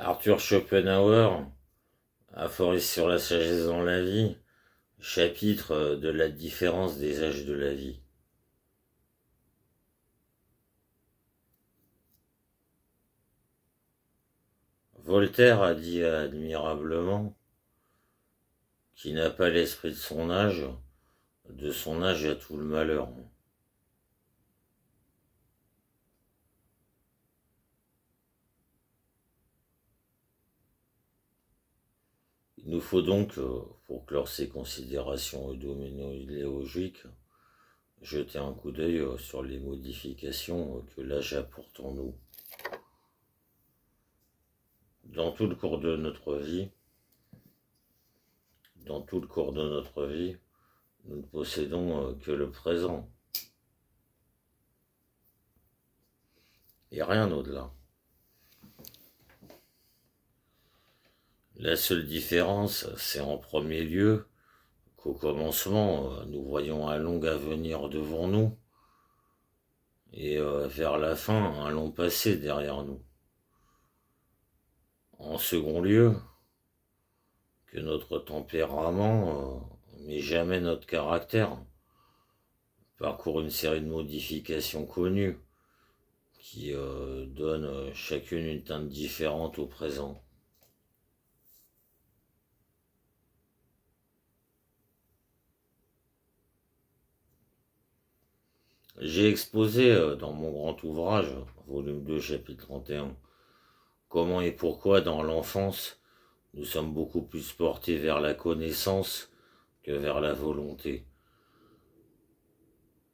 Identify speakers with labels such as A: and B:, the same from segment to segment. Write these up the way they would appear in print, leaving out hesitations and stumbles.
A: Arthur Schopenhauer, aphorisme sur la sagesse dans la vie, chapitre de la différence des âges de la vie. Voltaire a dit admirablement: qui n'a pas l'esprit de son âge a tout le malheur. Il nous faut donc, pour clore ces considérations idéologiques, jeter un coup d'œil sur les modifications que l'âge apporte en nous. Dans tout le cours de notre vie, nous ne possédons que le présent et rien au-delà. La seule différence, c'est en premier lieu qu'au commencement, nous voyons un long avenir devant nous et vers la fin, un long passé derrière nous. En second lieu, que notre tempérament, mais jamais notre caractère, parcourt une série de modifications connues qui donnent chacune une teinte différente au présent. J'ai exposé dans mon grand ouvrage, volume 2, chapitre 31, comment et pourquoi dans l'enfance, nous sommes beaucoup plus portés vers la connaissance que vers la volonté.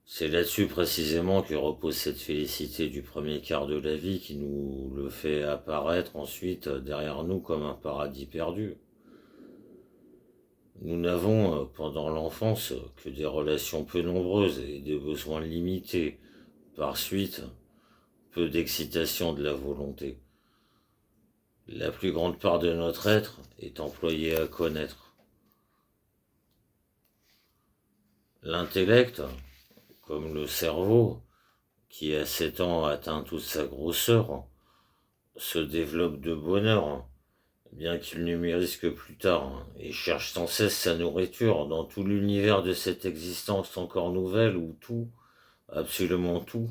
A: C'est là-dessus précisément que repose cette félicité du premier quart de la vie qui nous le fait apparaître ensuite derrière nous comme un paradis perdu. Nous n'avons, pendant l'enfance, que des relations peu nombreuses et des besoins limités. Par suite, peu d'excitation de la volonté. La plus grande part de notre être est employée à connaître. L'intellect, comme le cerveau, qui à 7 ans atteint toute sa grosseur, se développe de bonheur, bien qu'il numérise que plus tard, et cherche sans cesse sa nourriture dans tout l'univers de cette existence encore nouvelle où tout, absolument tout,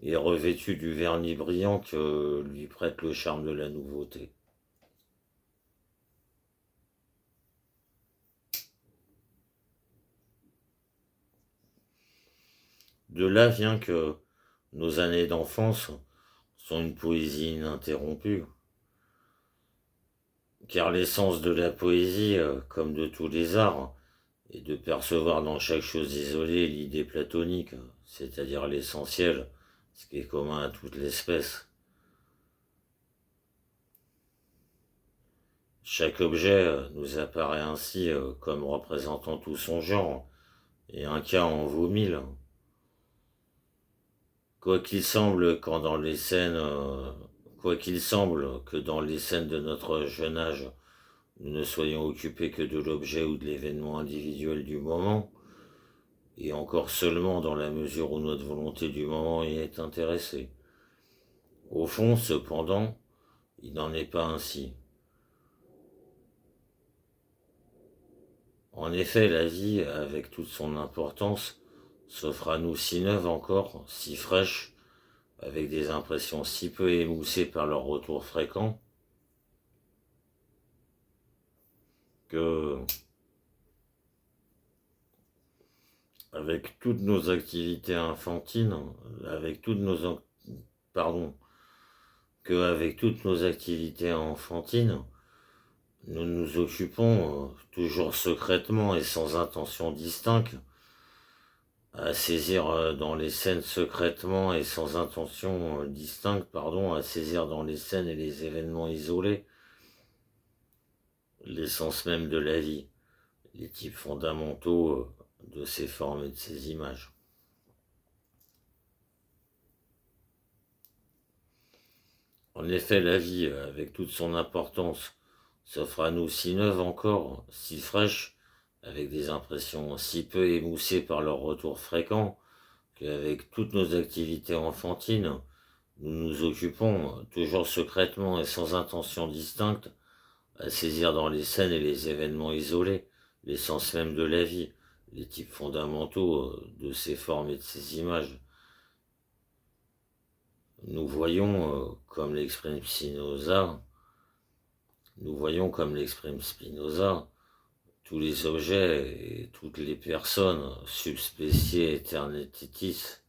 A: est revêtu du vernis brillant que lui prête le charme de la nouveauté. De là vient que nos années d'enfance sont une poésie ininterrompue, car l'essence de la poésie, comme de tous les arts, est de percevoir dans chaque chose isolée l'idée platonique, c'est-à-dire l'essentiel, ce qui est commun à toute l'espèce. Chaque objet nous apparaît ainsi comme représentant tout son genre, et un cas en vaut 1000. Quoiqu'il semble que dans les scènes de notre jeune âge, nous ne soyons occupés que de l'objet ou de l'événement individuel du moment, et encore seulement dans la mesure où notre volonté du moment y est intéressée. Au fond, cependant, il n'en est pas ainsi. En effet, la vie, avec toute son importance, s'offre à nous si neuve encore, si fraîche, avec des impressions si peu émoussées par leur retour fréquent, que, avec toutes nos activités enfantines, avec toutes nos, pardon, qu'avec toutes nos activités enfantines, nous nous occupons, toujours secrètement et sans intention distincte, à saisir dans les scènes secrètement et sans intention distincte, à saisir dans les scènes et les événements isolés l'essence même de la vie, les types fondamentaux de ces formes et de ces images. En effet, la vie, avec toute son importance, s'offre à nous si neuve encore, si fraîche, avec des impressions si peu émoussées par leur retour fréquent, qu'avec toutes nos activités enfantines, nous nous occupons, toujours secrètement et sans intention distincte, à saisir dans les scènes et les événements isolés l'essence même de la vie, les types fondamentaux de ces formes et de ces images. Nous voyons, comme l'exprime Spinoza, tous les objets et toutes les personnes, subspécies aeternitis.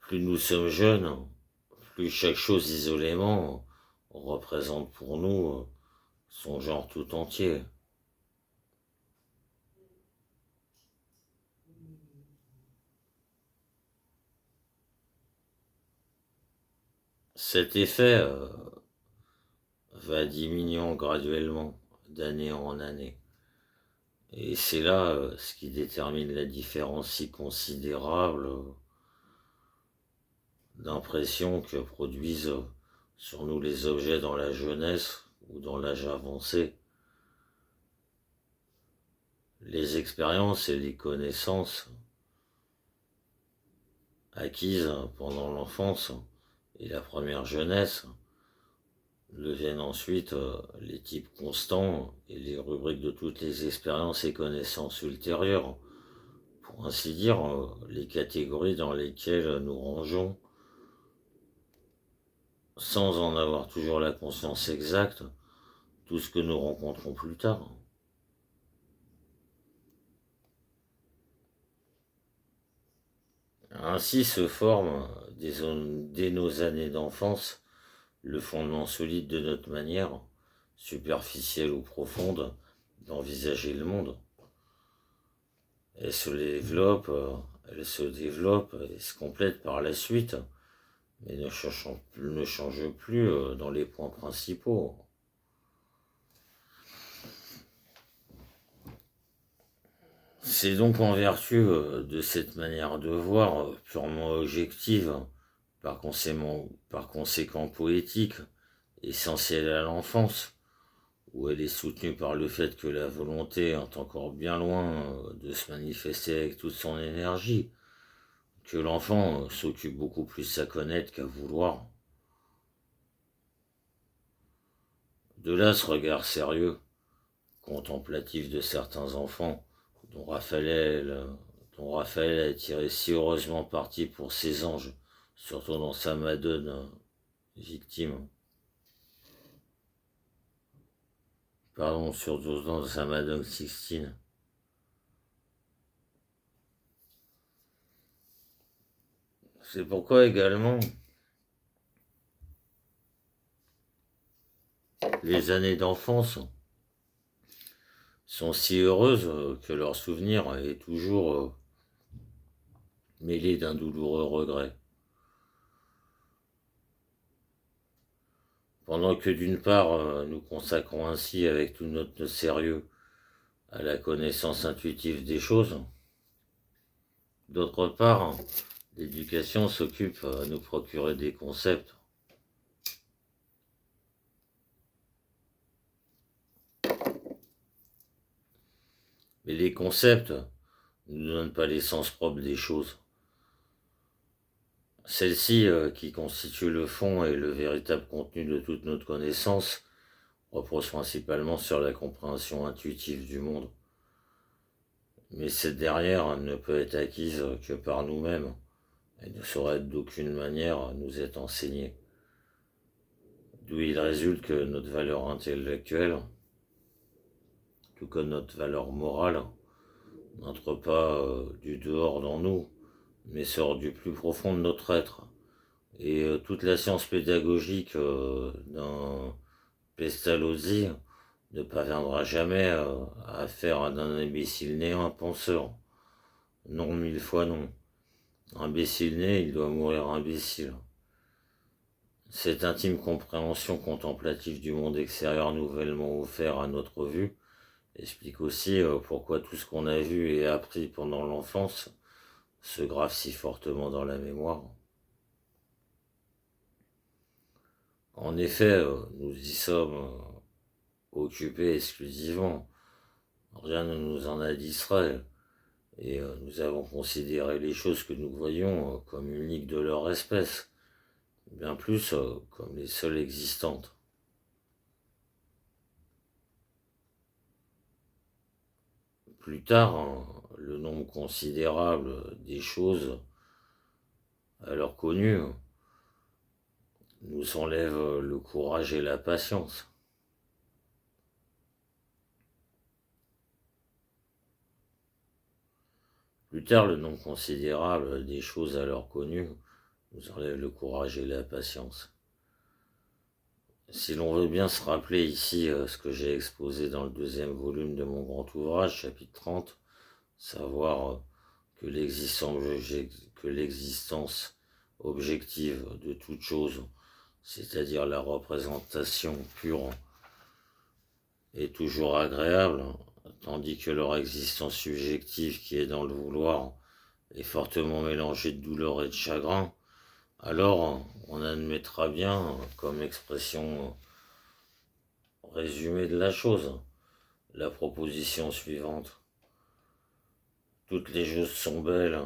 A: Plus nous sommes jeunes, plus chaque chose isolément représente pour nous son genre tout entier. Cet effet va diminuant graduellement d'année en année. Et c'est là ce qui détermine la différence si considérable d'impression que produisent sur nous les objets dans la jeunesse ou dans l'âge avancé. Les expériences et les connaissances acquises pendant l'enfance et la première jeunesse deviennent ensuite les types constants et les rubriques de toutes les expériences et connaissances ultérieures, pour ainsi dire, les catégories dans lesquelles nous rangeons, sans en avoir toujours la conscience exacte, tout ce que nous rencontrons plus tard. Ainsi se forme, dès nos années d'enfance, le fondement solide de notre manière, superficielle ou profonde, d'envisager le monde. Elle se développe, et se complète par la suite, mais ne change plus dans les points principaux. C'est donc en vertu de cette manière de voir, purement objective, par conséquent poétique, essentielle à l'enfance, où elle est soutenue par le fait que la volonté est encore bien loin de se manifester avec toute son énergie, que l'enfant s'occupe beaucoup plus à connaître qu'à vouloir. De là ce regard sérieux, contemplatif de certains enfants, dont Raphaël a tiré si heureusement parti pour ses anges, surtout dans sa Madone victime. Surtout dans sa Madone Sixtine. C'est pourquoi également les années d'enfance sont si heureuses que leur souvenir est toujours mêlé d'un douloureux regret. Pendant que d'une part nous consacrons ainsi avec tout notre sérieux à la connaissance intuitive des choses, d'autre part, l'éducation s'occupe à nous procurer des concepts. Mais les concepts ne nous donnent pas l'essence propre des choses. Celle-ci, qui constitue le fond et le véritable contenu de toute notre connaissance, repose principalement sur la compréhension intuitive du monde. Mais cette dernière ne peut être acquise que par nous-mêmes et ne saurait d'aucune manière nous être enseignée. D'où il résulte que notre valeur intellectuelle, tout comme notre valeur morale, n'entre pas du dehors dans nous, mais sort du plus profond de notre être. Et toute la science pédagogique d'un Pestalozzi ne parviendra jamais à faire d'un imbécile né un penseur. Non, 1000 fois non. Imbécile né, il doit mourir imbécile. Cette intime compréhension contemplative du monde extérieur nouvellement offert à notre vue explique aussi pourquoi tout ce qu'on a vu et appris pendant l'enfance se grave si fortement dans la mémoire. En effet, nous y sommes occupés exclusivement. Rien ne nous en a distrait. et nous avons considéré les choses que nous voyons comme uniques de leur espèce, bien plus comme les seules existantes. Plus tard, le nombre considérable des choses alors connues nous enlève le courage et la patience. Plus tard, le nombre considérable des choses alors connues nous enlève le courage et la patience. Si l'on veut bien se rappeler ici ce que j'ai exposé dans le deuxième volume de mon grand ouvrage, chapitre 30, savoir que l'existence objective de toute chose, c'est-à-dire la représentation pure, est toujours agréable, tandis que leur existence subjective qui est dans le vouloir est fortement mélangée de douleur et de chagrin, alors on admettra bien comme expression résumée de la chose la proposition suivante. Toutes les choses sont belles,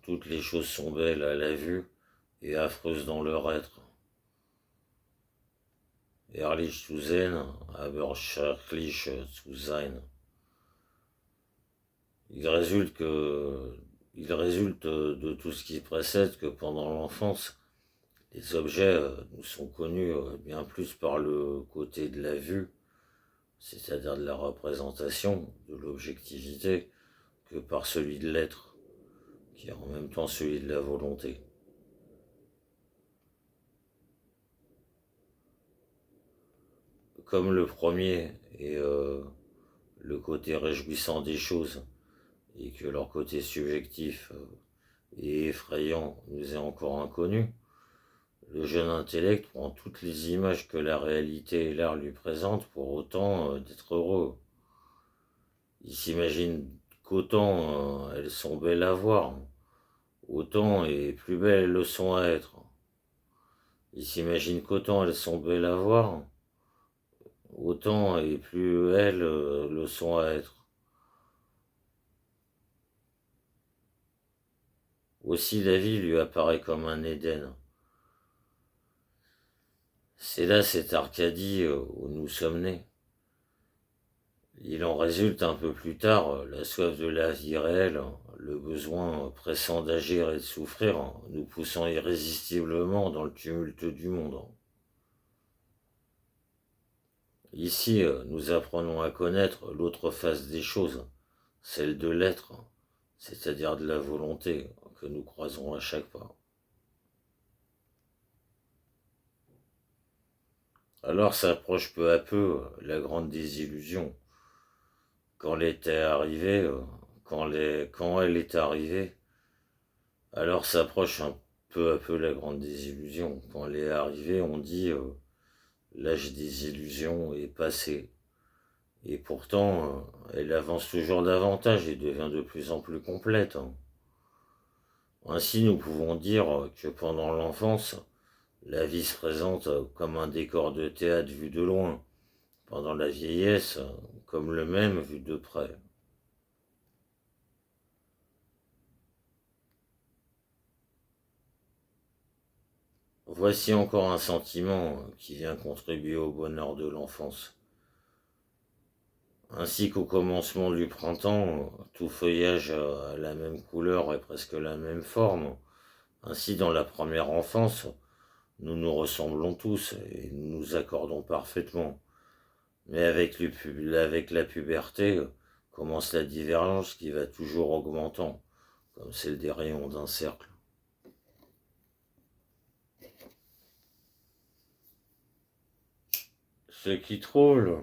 A: toutes les choses sont belles à la vue et affreuses dans leur être. Herrlich zu sehen, aber schrecklich zu sein. Il résulte de tout ce qui précède que pendant l'enfance, les objets nous sont connus bien plus par le côté de la vue, c'est-à-dire de la représentation, de l'objectivité, que par celui de l'être, qui est en même temps celui de la volonté. Comme le premier est le côté réjouissant des choses, et que leur côté subjectif et effrayant nous est encore inconnu, le jeune intellect prend toutes les images que la réalité et l'art lui présentent pour autant d'être heureux. Il s'imagine qu'autant elles sont belles à voir, autant et plus belles elles le sont à être. Il s'imagine qu'autant elles sont belles à voir, autant et plus elles le sont à être. Aussi la vie lui apparaît comme un Éden. C'est là cette Arcadie où nous sommes nés. Il en résulte un peu plus tard la soif de la vie réelle, le besoin pressant d'agir et de souffrir, nous poussant irrésistiblement dans le tumulte du monde. Ici, nous apprenons à connaître l'autre face des choses, celle de l'être, c'est-à-dire de la volonté que nous croisons à chaque pas. Alors s'approche peu à peu la grande désillusion. Quand elle est arrivée, alors s'approche un peu à peu la grande désillusion. Quand elle est arrivée, on dit l'âge des illusions est passé. Et pourtant, elle avance toujours davantage et devient de plus en plus complète. Ainsi, nous pouvons dire que pendant l'enfance, la vie se présente comme un décor de théâtre vu de loin, pendant la vieillesse, comme le même vu de près. Voici encore un sentiment qui vient contribuer au bonheur de l'enfance. Ainsi qu'au commencement du printemps, tout feuillage a la même couleur et presque la même forme. Ainsi, dans la première enfance, nous nous ressemblons tous et nous nous accordons parfaitement. Mais avec la puberté commence la divergence qui va toujours augmentant, comme celle des rayons d'un cercle. Ce qui trouble,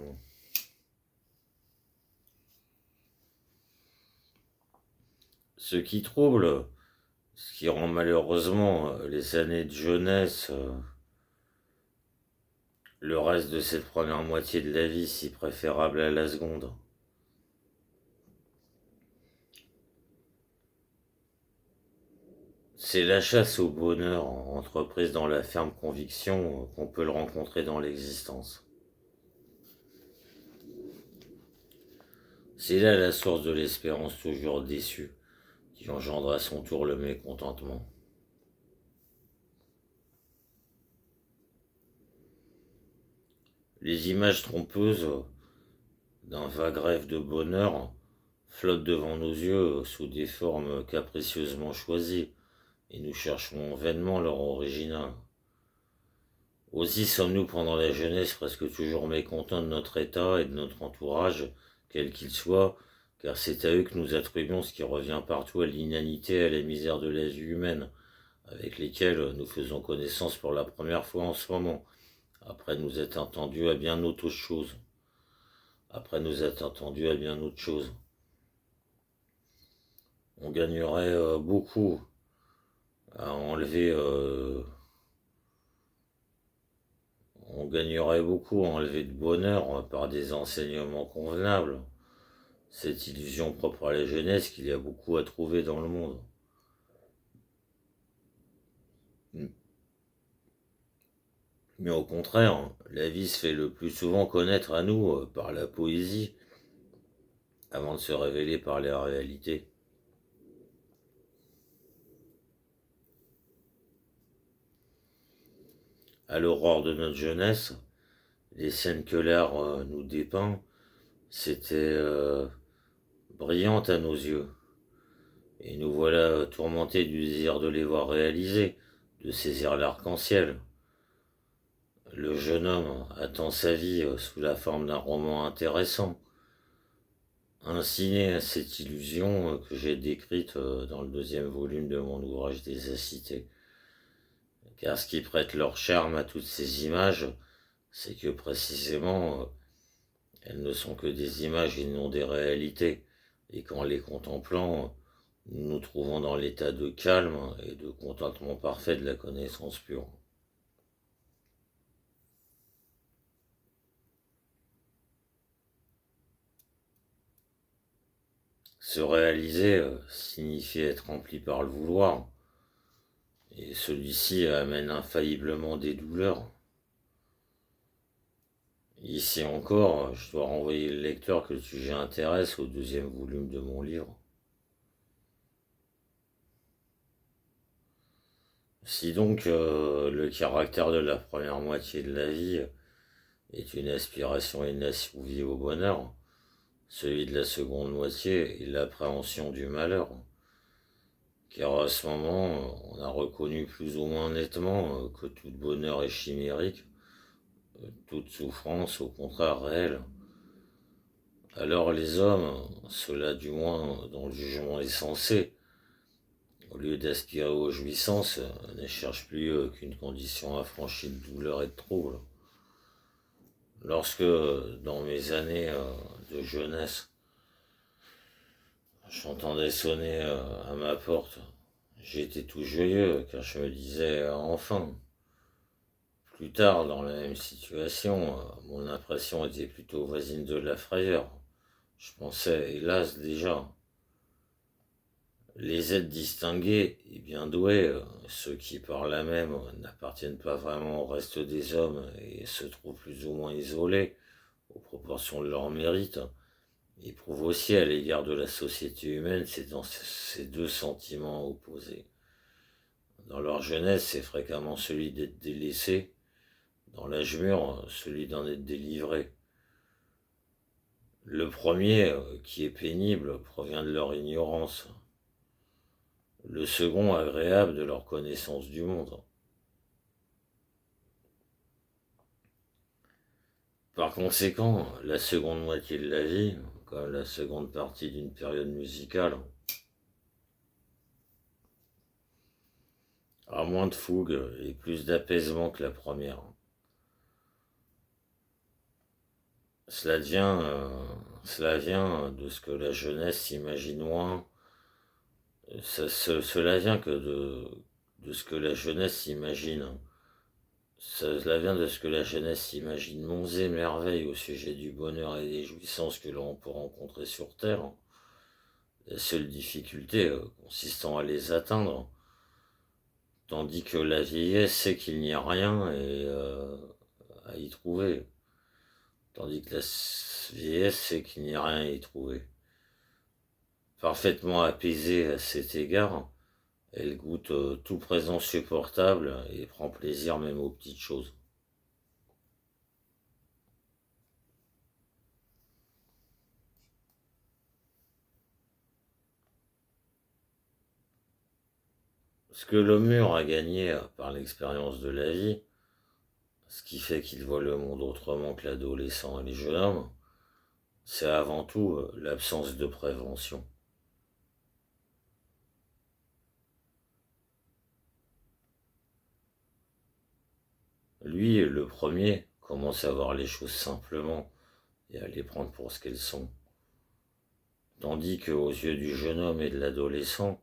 A: ce qui rend malheureusement les années de jeunesse, le reste de cette première moitié de la vie si préférable à la seconde. C'est la chasse au bonheur entreprise dans la ferme conviction qu'on peut le rencontrer dans l'existence. C'est là la source de l'espérance toujours déçue, qui engendre à son tour le mécontentement. Les images trompeuses d'un vague rêve de bonheur flottent devant nos yeux sous des formes capricieusement choisies, et nous cherchons vainement leur original. Aussi sommes-nous pendant la jeunesse presque toujours mécontents de notre état et de notre entourage, quel qu'il soit, car c'est à eux que nous attribuons ce qui revient partout à l'inanité et à la misère de la vie humaine, avec lesquels nous faisons connaissance pour la première fois en ce moment, après nous être entendus à bien autre chose. Après nous être entendus à bien autre chose. On gagnerait beaucoup à enlever on gagnerait beaucoup à enlever de bonheur par des enseignements convenables. Cette illusion propre à la jeunesse qu'il y a beaucoup à trouver dans le monde. Mais au contraire, la vie se fait le plus souvent connaître à nous par la poésie, avant de se révéler par la réalité. À l'aurore de notre jeunesse, les scènes que l'art nous dépeint, c'était brillantes à nos yeux. Et nous voilà tourmentés du désir de les voir réalisés, de saisir l'arc-en-ciel. Le jeune homme attend sa vie sous la forme d'un roman intéressant, ainsi naît cette illusion que j'ai décrite dans le deuxième volume de mon ouvrage des Acités. Car ce qui prête leur charme à toutes ces images, c'est que précisément elles ne sont que des images et non des réalités, et qu'en les contemplant, nous nous trouvons dans l'état de calme et de contentement parfait de la connaissance pure. Se réaliser signifie être rempli par le vouloir, et celui-ci amène infailliblement des douleurs. Ici encore, je dois renvoyer le lecteur que le sujet intéresse au deuxième volume de mon livre. Si donc le caractère de la première moitié de la vie est une aspiration inassouvie au bonheur, celui de la seconde moitié est l'appréhension du malheur. Car à ce moment, on a reconnu plus ou moins nettement que tout bonheur est chimérique, toute souffrance au contraire réelle. Alors les hommes, ceux-là du moins dont le jugement est sensé, au lieu d'aspirer aux jouissances, ne cherchent plus qu'une condition affranchie de douleur et de trouble. Lorsque, dans mes années de jeunesse, j'entendais sonner à ma porte, j'étais tout joyeux car je me disais enfin. Plus tard, dans la même situation, mon impression était plutôt voisine de la frayeur. Je pensais, hélas déjà, les êtres distingués et bien doués, ceux qui par là même n'appartiennent pas vraiment au reste des hommes et se trouvent plus ou moins isolés aux proportions de leur mérite, éprouvent aussi à l'égard de la société humaine ces deux sentiments opposés. Dans leur jeunesse, c'est fréquemment celui d'être délaissé, dans l'âge mûr, celui d'en être délivré. Le premier, qui est pénible, provient de leur ignorance. Le second, agréable, de leur connaissance du monde. Par conséquent, la seconde moitié de la vie, comme la seconde partie d'une période musicale, a moins de fougue et plus d'apaisement que la première. Cela vient de ce que la jeunesse s'imagine moins. Cela vient de ce que la jeunesse s'imagine. Cela vient de ce que la jeunesse s'imagine monts et merveilles au sujet du bonheur et des jouissances que l'on peut rencontrer sur Terre. La seule difficulté consistant à les atteindre, tandis que la vieillesse sait qu'il n'y a rien et à y trouver. Tandis que la vieillesse sait qu'il n'y a rien à y trouver. parfaitement apaisée à cet égard. Elle goûte tout présent supportable et prend plaisir même aux petites choses. Ce que l'homme mûr a gagné par l'expérience de la vie, ce qui fait qu'il voit le monde autrement que l'adolescent et les jeunes hommes, c'est avant tout l'absence de prévention. Lui, le premier, commence à voir les choses simplement et à les prendre pour ce qu'elles sont. Tandis qu'aux yeux du jeune homme et de l'adolescent,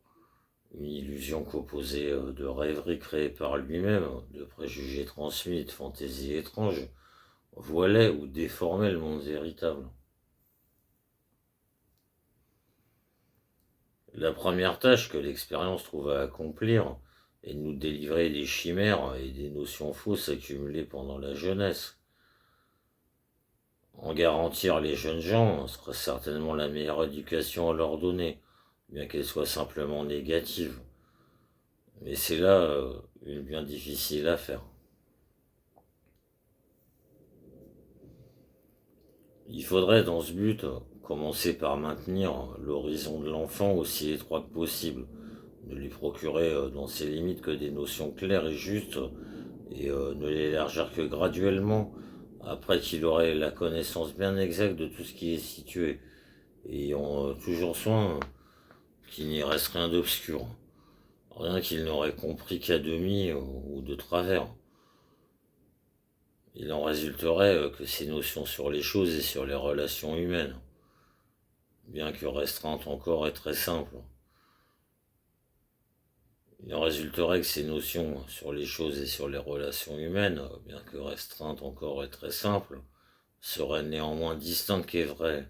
A: une illusion composée de rêveries créées par lui-même, de préjugés transmis et de fantaisies étranges, voilait ou déformait le monde véritable. La première tâche que l'expérience trouve à accomplir est de nous délivrer des chimères et des notions fausses accumulées pendant la jeunesse. En garantir les jeunes gens sera certainement la meilleure éducation à leur donner, bien qu'elle soit simplement négative. Mais c'est là une bien difficile à faire. Il faudrait dans ce but commencer par maintenir l'horizon de l'enfant aussi étroit que possible, ne lui procurer dans ses limites que des notions claires et justes, et ne l'élargir que graduellement, après qu'il aurait la connaissance bien exacte de tout ce qui est situé, et ayant toujours soin qu'il n'y reste rien d'obscur, rien qu'il n'aurait compris qu'à demi ou de travers. Il en résulterait que ces notions sur les choses et sur les relations humaines, bien que restreintes encore et très simples, il en résulterait que ces notions sur les choses et sur les relations humaines, bien que restreintes encore et très simples, seraient néanmoins distinctes et vraies,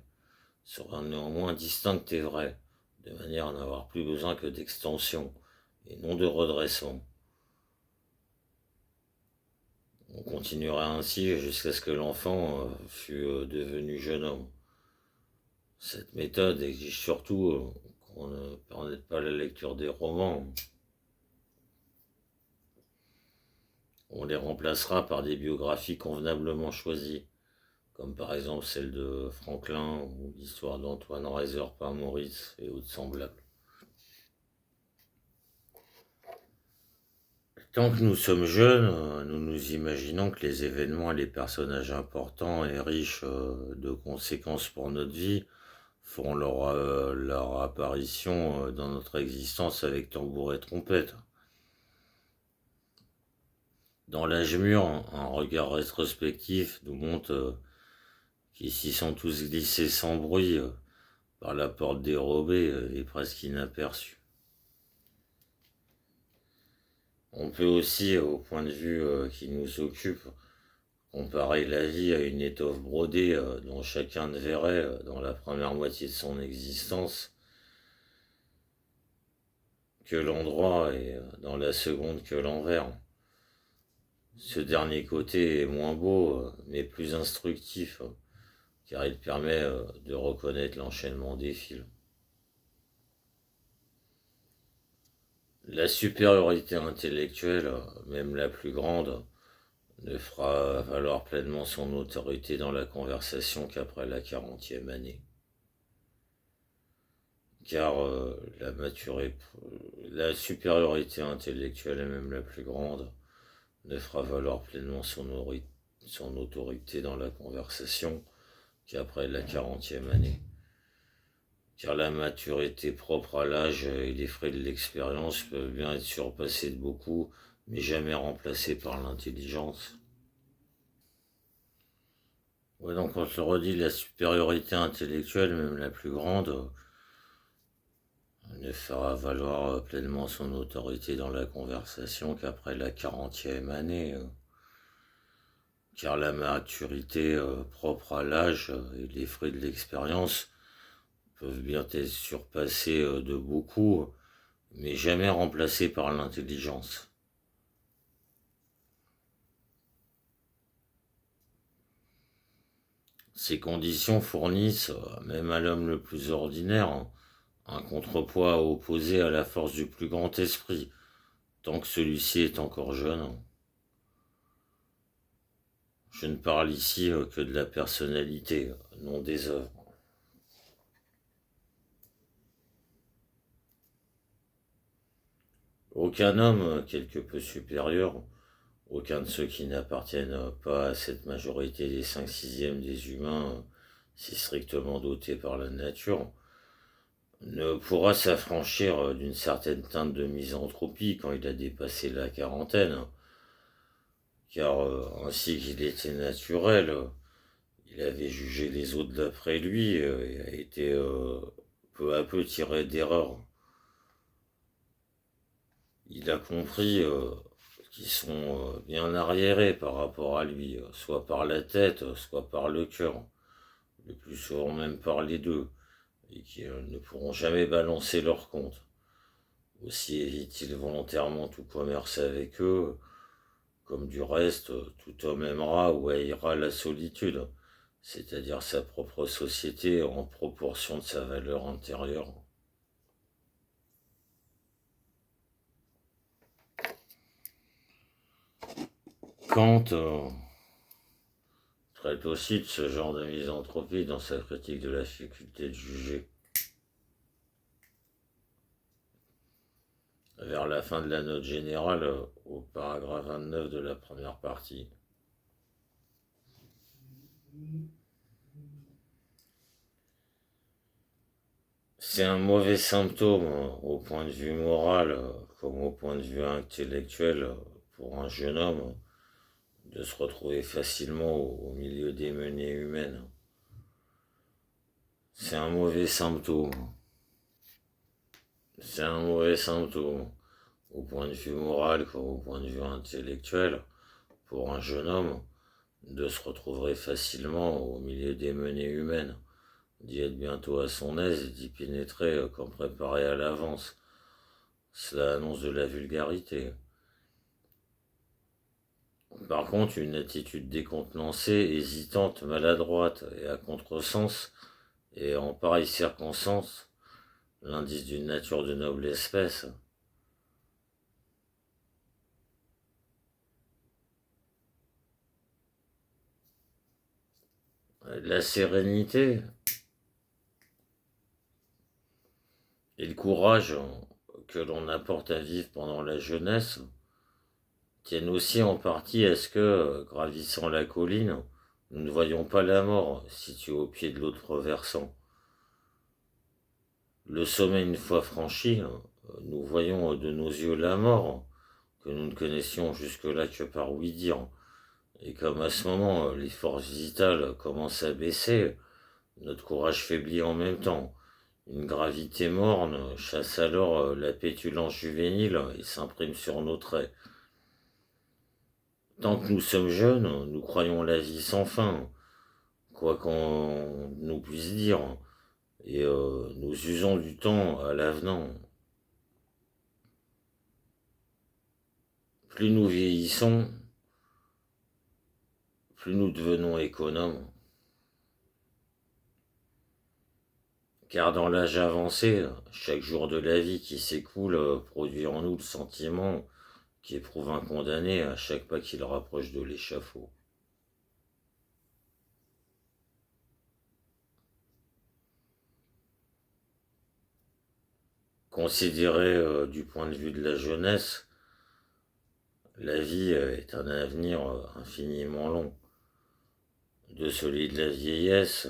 A: de manière à n'avoir plus besoin que d'extension et non de redressement. On continuera ainsi jusqu'à ce que l'enfant fût devenu jeune homme. Cette méthode exige surtout qu'on ne permette pas la lecture des romans. On les remplacera par des biographies convenablement choisies, comme par exemple celle de Franklin ou l'histoire d'Antoine Reiser par Maurice et autres semblables. Tant que nous sommes jeunes, nous nous imaginons que les événements et les personnages importants et riches de conséquences pour notre vie feront leur apparition dans notre existence avec tambour et trompette. Dans l'âge mûr, un regard rétrospectif nous montre qu'ils s'y sont tous glissés sans bruit par la porte dérobée et presque inaperçue. On peut aussi, au point de vue qui nous occupe, comparer la vie à une étoffe brodée dont chacun ne verrait dans la première moitié de son existence que l'endroit et dans la seconde que l'envers. Ce dernier côté est moins beau, mais plus instructif, car il permet de reconnaître l'enchaînement des fils. La supériorité intellectuelle, même la plus grande, ne fera valoir pleinement son autorité dans la conversation qu'après la 40e année. Car la supériorité intellectuelle, et même la plus grande, ne fera valoir pleinement son autorité dans la conversation qu'après la 40e année. Car la maturité propre à l'âge et les frais de l'expérience peuvent bien être surpassés de beaucoup, mais jamais remplacés par l'intelligence. Ouais, donc on se redit, la supériorité intellectuelle, même la plus grande, ne fera valoir pleinement son autorité dans la conversation qu'après la 40e année. Car la maturité propre à l'âge et les frais de l'expérience peuvent bien être surpassés de beaucoup, mais jamais remplacés par l'intelligence. Ces conditions fournissent, même à l'homme le plus ordinaire, un contrepoids opposé à la force du plus grand esprit, tant que celui-ci est encore jeune. Je ne parle ici que de la personnalité, non des œuvres. Aucun homme quelque peu supérieur, aucun de ceux qui n'appartiennent pas à cette majorité des 5/6 des humains si strictement dotés par la nature, ne pourra s'affranchir d'une certaine teinte de misanthropie quand il a dépassé la quarantaine, car ainsi qu'il était naturel, il avait jugé les autres d'après lui et a été peu à peu tiré d'erreur. Il a compris qu'ils sont bien arriérés par rapport à lui, soit par la tête, soit par le cœur, le plus souvent même par les deux, et qu'ils ne pourront jamais balancer leur compte. Aussi évite-t-il volontairement tout commerce avec eux, comme du reste, tout homme aimera ou haïra la solitude, c'est-à-dire sa propre société en proportion de sa valeur intérieure. Kant traite aussi de ce genre de misanthropie dans sa critique de la faculté de juger. Vers la fin de la note générale, au paragraphe 29 de la première partie. C'est un mauvais symptôme au point de vue moral comme au point de vue intellectuel pour un jeune homme de se retrouver facilement au milieu des menées humaines. C'est un mauvais symptôme. C'est un mauvais symptôme au point de vue moral comme au point de vue intellectuel pour un jeune homme de se retrouver facilement au milieu des menées humaines, d'y être bientôt à son aise et d'y pénétrer comme préparé à l'avance. Cela annonce de la vulgarité. Par contre, une attitude décontenancée, hésitante, maladroite et à contresens, est en pareille circonstance l'indice d'une nature de noble espèce. La sérénité et le courage que l'on apporte à vivre pendant la jeunesse tiennent aussi en partie à ce que, gravissant la colline, nous ne voyons pas la mort située au pied de l'autre versant. Le sommet une fois franchi, nous voyons de nos yeux la mort, que nous ne connaissions jusque-là que par ouï-dire. Et comme à ce moment les forces vitales commencent à baisser, notre courage faiblit en même temps. Une gravité morne chasse alors la pétulance juvénile et s'imprime sur nos traits. Tant que nous sommes jeunes, nous croyons la vie sans fin, quoi qu'on nous puisse dire, et nous usons du temps à l'avenant. Plus nous vieillissons, plus nous devenons économes. Car dans l'âge avancé, chaque jour de la vie qui s'écoule produit en nous le sentiment qui éprouve un condamné à chaque pas qu'il rapproche de l'échafaud. Considéré du point de vue de la jeunesse, la vie est un avenir infiniment long. De celui de la vieillesse,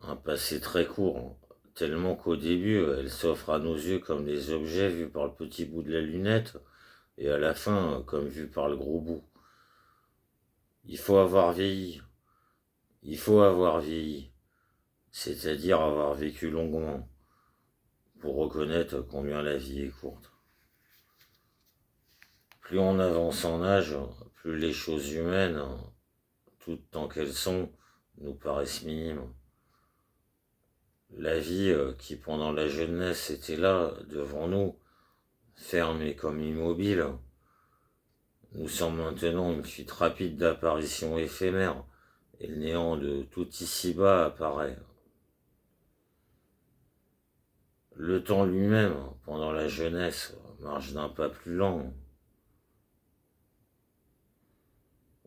A: un passé très court, tellement qu'au début, elle s'offre à nos yeux comme des objets vus par le petit bout de la lunette, et à la fin, comme vus par le gros bout. Il faut avoir vieilli. Il faut avoir vieilli, c'est-à-dire avoir vécu longuement, pour reconnaître combien la vie est courte. Plus on avance en âge, plus les choses humaines, toutes tant qu'elles sont, nous paraissent minimes. La vie qui pendant la jeunesse était là, devant nous, ferme et comme immobile, nous semble maintenant une suite rapide d'apparitions éphémères, et le néant de tout ici-bas apparaît. Le temps lui-même, pendant la jeunesse, marche d'un pas plus lent.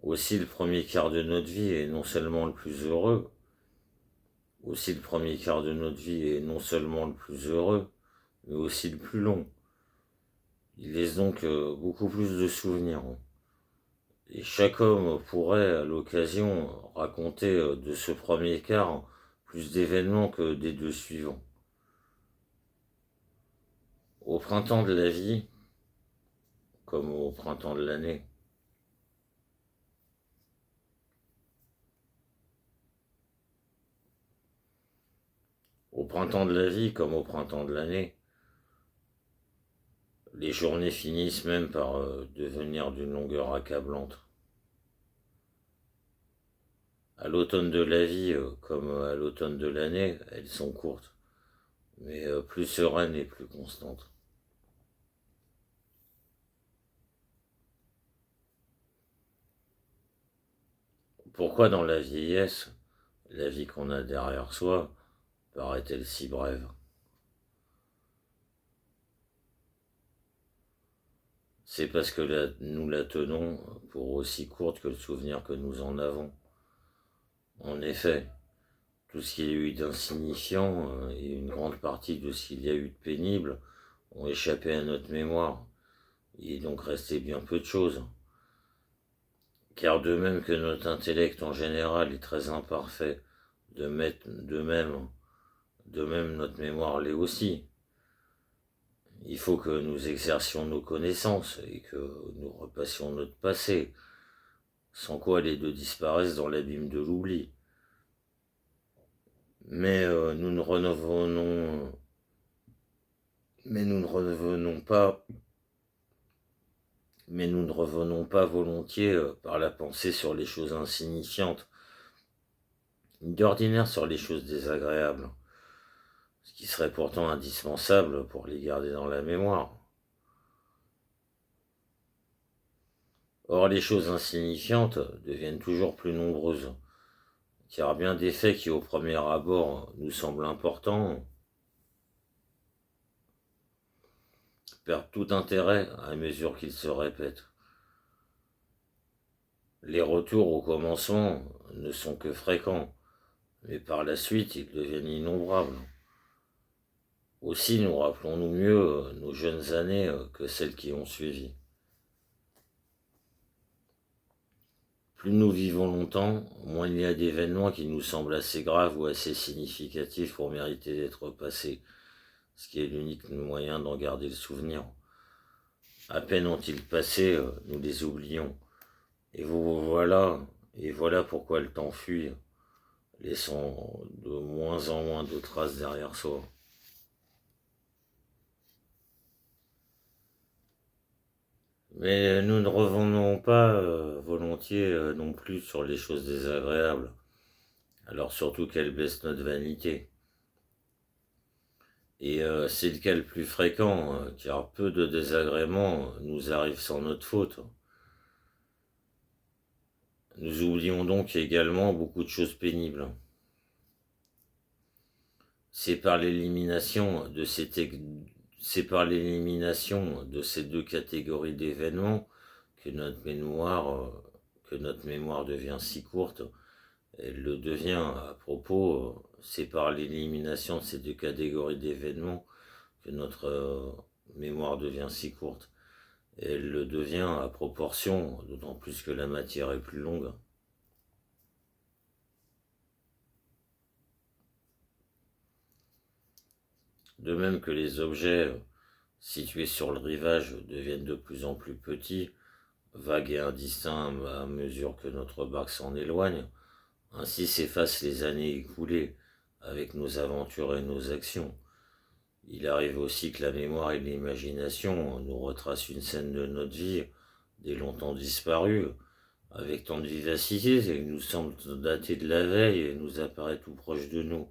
A: Aussi le premier quart de notre vie est non seulement le plus heureux, aussi le premier quart de notre vie est non seulement le plus heureux, mais aussi le plus long. Il laisse donc beaucoup plus de souvenirs. Et chaque homme pourrait, à l'occasion, raconter de ce premier quart plus d'événements que des deux suivants. Au printemps de la vie, comme au printemps de l'année, au printemps de la vie comme au printemps de l'année, les journées finissent même par devenir d'une longueur accablante. À l'automne de la vie, comme à l'automne de l'année, elles sont courtes, mais plus sereines et plus constantes. Pourquoi dans la vieillesse, la vie qu'on a derrière soi paraît-elle si brève? C'est parce que nous la tenons pour aussi courte que le souvenir que nous en avons. En effet, tout ce qu'il y a eu d'insignifiant et une grande partie de ce qu'il y a eu de pénible ont échappé à notre mémoire. Il est donc resté bien peu de choses. Car de même que notre intellect en général est très imparfait, de même notre mémoire l'est aussi. Il faut que nous exercions nos connaissances et que nous repassions notre passé, sans quoi les deux disparaissent dans l'abîme de l'oubli. Mais nous ne revenons, mais nous ne revenons pas volontiers par la pensée sur les choses insignifiantes, d'ordinaire sur les choses désagréables, ce qui serait pourtant indispensable pour les garder dans la mémoire. Or, les choses insignifiantes deviennent toujours plus nombreuses, car bien des faits qui au premier abord nous semblent importants perdent tout intérêt à mesure qu'ils se répètent. Les retours au commencement ne sont que fréquents, mais par la suite ils deviennent innombrables. Aussi nous rappelons-nous mieux nos jeunes années que celles qui ont suivi. Plus nous vivons longtemps, moins il y a d'événements qui nous semblent assez graves ou assez significatifs pour mériter d'être passés, ce qui est l'unique moyen d'en garder le souvenir. À peine ont-ils passé, nous les oublions. Et voilà pourquoi le temps fuit, laissant de moins en moins de traces derrière soi. Mais nous ne revenons pas volontiers non plus sur les choses désagréables, alors surtout qu'elles baissent notre vanité. Et c'est le cas le plus fréquent, car peu de désagréments nous arrivent sans notre faute. Nous oublions donc également beaucoup de choses pénibles. C'est par l'élimination de ces deux catégories d'événements que notre mémoire devient si courte. Elle le devient à propos, c'est par l'élimination de ces deux catégories d'événements que notre mémoire devient si courte. Et elle le devient à proportion, d'autant plus que la matière est plus longue. De même que les objets situés sur le rivage deviennent de plus en plus petits, vagues et indistincts à mesure que notre barque s'en éloigne, ainsi s'effacent les années écoulées avec nos aventures et nos actions. Il arrive aussi que la mémoire et l'imagination nous retracent une scène de notre vie, dès longtemps disparue, avec tant de vivacité qu'elle nous semble dater de la veille et nous apparaît tout proche de nous.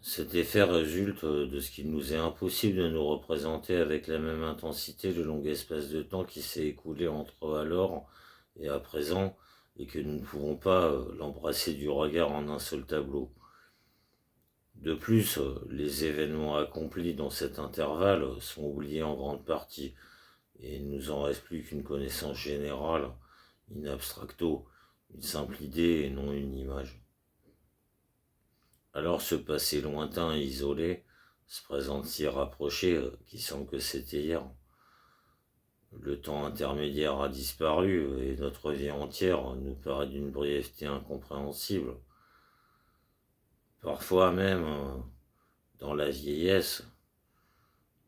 A: Cet effet résulte de ce qu'il nous est impossible de nous représenter avec la même intensité le long espace de temps qui s'est écoulé entre alors et à présent, et que nous ne pouvons pas l'embrasser du regard en un seul tableau. De plus, les événements accomplis dans cet intervalle sont oubliés en grande partie, et il ne nous en reste plus qu'une connaissance générale, in abstracto, une simple idée et non une image. Alors ce passé lointain et isolé se présente si rapproché qu'il semble que c'était hier. Le temps intermédiaire a disparu et notre vie entière nous paraît d'une brièveté incompréhensible. Parfois même, dans la vieillesse,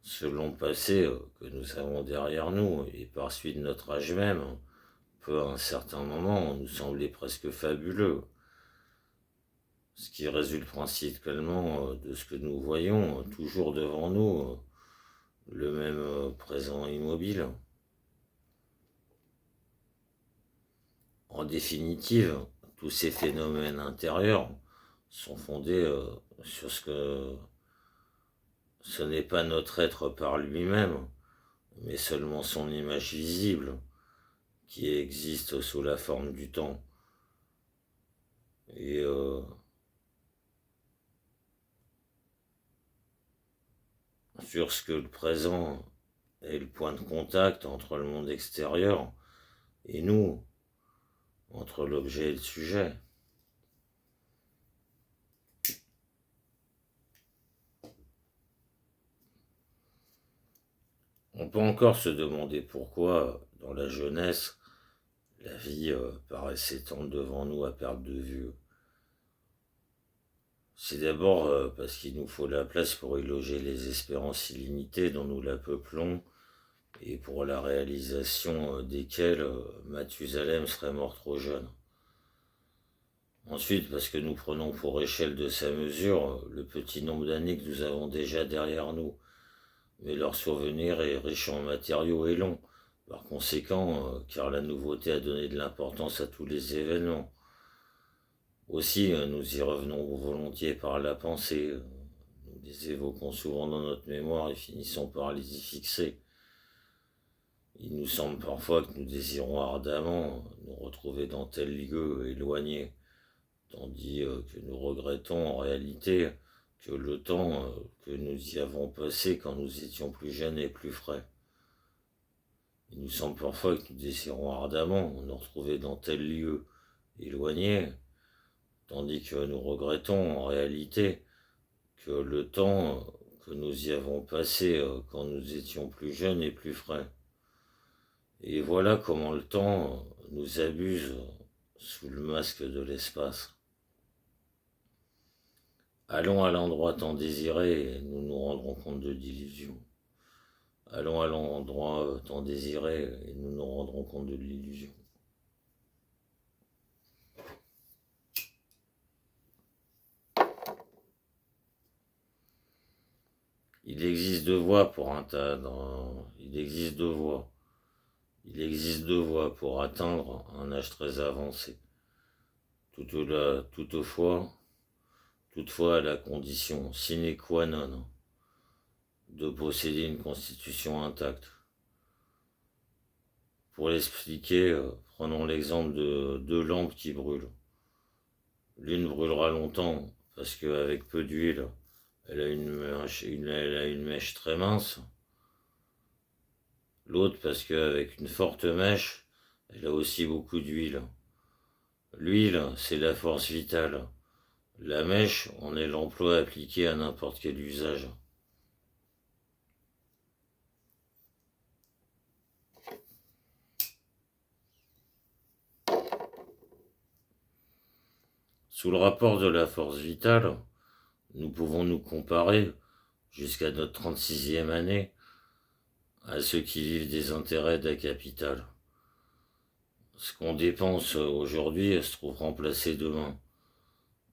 A: ce long passé que nous avons derrière nous et par suite notre âge même peut à un certain moment nous sembler presque fabuleux, ce qui résulte principalement de ce que nous voyons toujours devant nous, le même présent immobile. En définitive, tous ces phénomènes intérieurs sont fondés sur ce que ce n'est pas notre être par lui-même, mais seulement son image visible, qui existe sous la forme du temps. Et sur ce que le présent est le point de contact entre le monde extérieur et nous, entre l'objet et le sujet. On peut encore se demander pourquoi, dans la jeunesse, la vie paraît s'étendre devant nous à perte de vue. C'est d'abord parce qu'il nous faut la place pour y loger les espérances illimitées dont nous la peuplons et pour la réalisation desquelles Mathusalem serait mort trop jeune. Ensuite, parce que nous prenons pour échelle de sa mesure le petit nombre d'années que nous avons déjà derrière nous, mais leur survenir est riche en matériaux et long. Par conséquent, car la nouveauté a donné de l'importance à tous les événements. Aussi, nous y revenons volontiers par la pensée. Nous les évoquons souvent dans notre mémoire et finissons par les y fixer. Il nous semble parfois que nous désirons ardemment nous retrouver dans tel lieu éloigné, tandis que nous regrettons en réalité que le temps que nous y avons passé quand nous étions plus jeunes est plus frais. Il nous semble parfois que nous désirons ardemment nous retrouver dans tel lieu éloigné, tandis que nous regrettons en réalité que le temps que nous y avons passé quand nous étions plus jeunes est plus frais. Et voilà comment le temps nous abuse sous le masque de l'espace. Allons à l'endroit tant désiré et nous nous rendrons compte de l'illusion. Allons à l'endroit tant désiré et nous nous rendrons compte de l'illusion. Il existe deux voies pour atteindre. Il existe deux voies pour atteindre un âge très avancé. Toutefois, à la condition sine qua non de posséder une constitution intacte. Pour l'expliquer, prenons l'exemple de deux lampes qui brûlent. L'une brûlera longtemps parce qu'avec peu d'huile, elle a une mèche très mince. L'autre parce qu'avec une forte mèche, elle a aussi beaucoup d'huile. L'huile, c'est la force vitale. La mèche, on est l'emploi appliqué à n'importe quel usage. Sous le rapport de la force vitale, nous pouvons nous comparer, jusqu'à notre 36e année, à ceux qui vivent des intérêts d'un capital. Ce qu'on dépense aujourd'hui se trouve remplacé demain.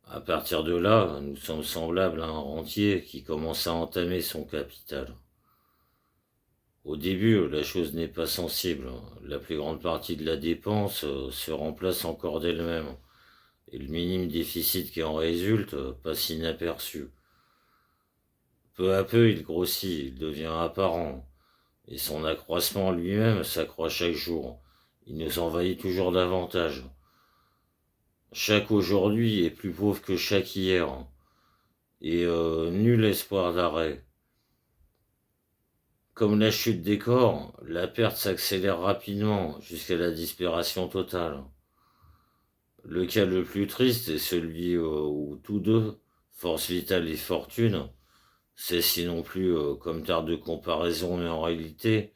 A: À partir de là, nous sommes semblables à un rentier qui commence à entamer son capital. Au début, la chose n'est pas sensible. La plus grande partie de la dépense se remplace encore d'elle-même. Et le minime déficit qui en résulte passe inaperçu. Peu à peu, il grossit, il devient apparent. Et son accroissement lui-même s'accroît chaque jour. Il nous envahit toujours davantage. Chaque aujourd'hui est plus pauvre que chaque hier. et nul espoir d'arrêt. Comme la chute des corps, la perte s'accélère rapidement jusqu'à la disparition totale. Le cas le plus triste est celui où tous deux, force vitale et fortune, ceci non plus comme terme de comparaison, mais en réalité,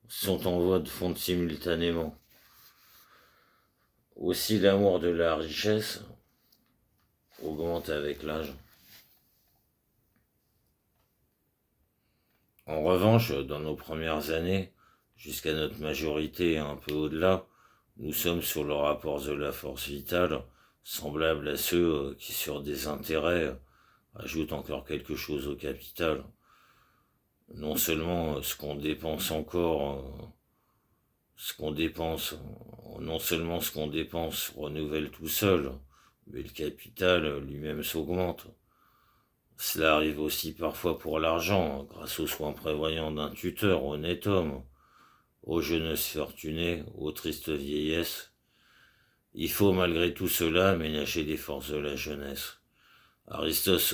A: sont en voie de fondre simultanément. Aussi l'amour de la richesse augmente avec l'âge. En revanche, dans nos premières années, jusqu'à notre majorité et un peu au-delà, nous sommes sur le rapport de la force vitale, semblable à ceux qui, sur des intérêts, ajoutent encore quelque chose au capital. Non seulement ce qu'on dépense non seulement ce qu'on dépense renouvelle tout seul, mais le capital lui-même s'augmente. Cela arrive aussi parfois pour l'argent, grâce aux soins prévoyants d'un tuteur honnête homme, ô jeunesse fortunée, ô triste vieillesse. Il faut malgré tout cela ménager les forces de la jeunesse. Aristote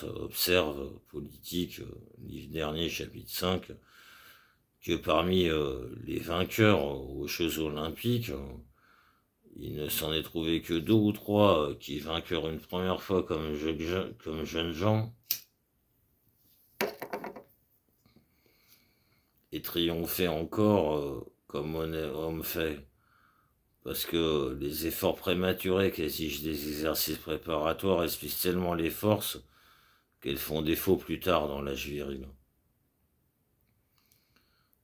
A: observe, politique, livre dernier, chapitre 5, que parmi les vainqueurs aux Jeux Olympiques, il ne s'en est trouvé que 2 ou 3 qui vainqueur une première fois comme jeunes gens et triomphaient encore comme homme fait. Parce que les efforts prématurés qu'exigent des exercices préparatoires épuisent tellement les forces qu'elles font défaut plus tard dans l'âge viril.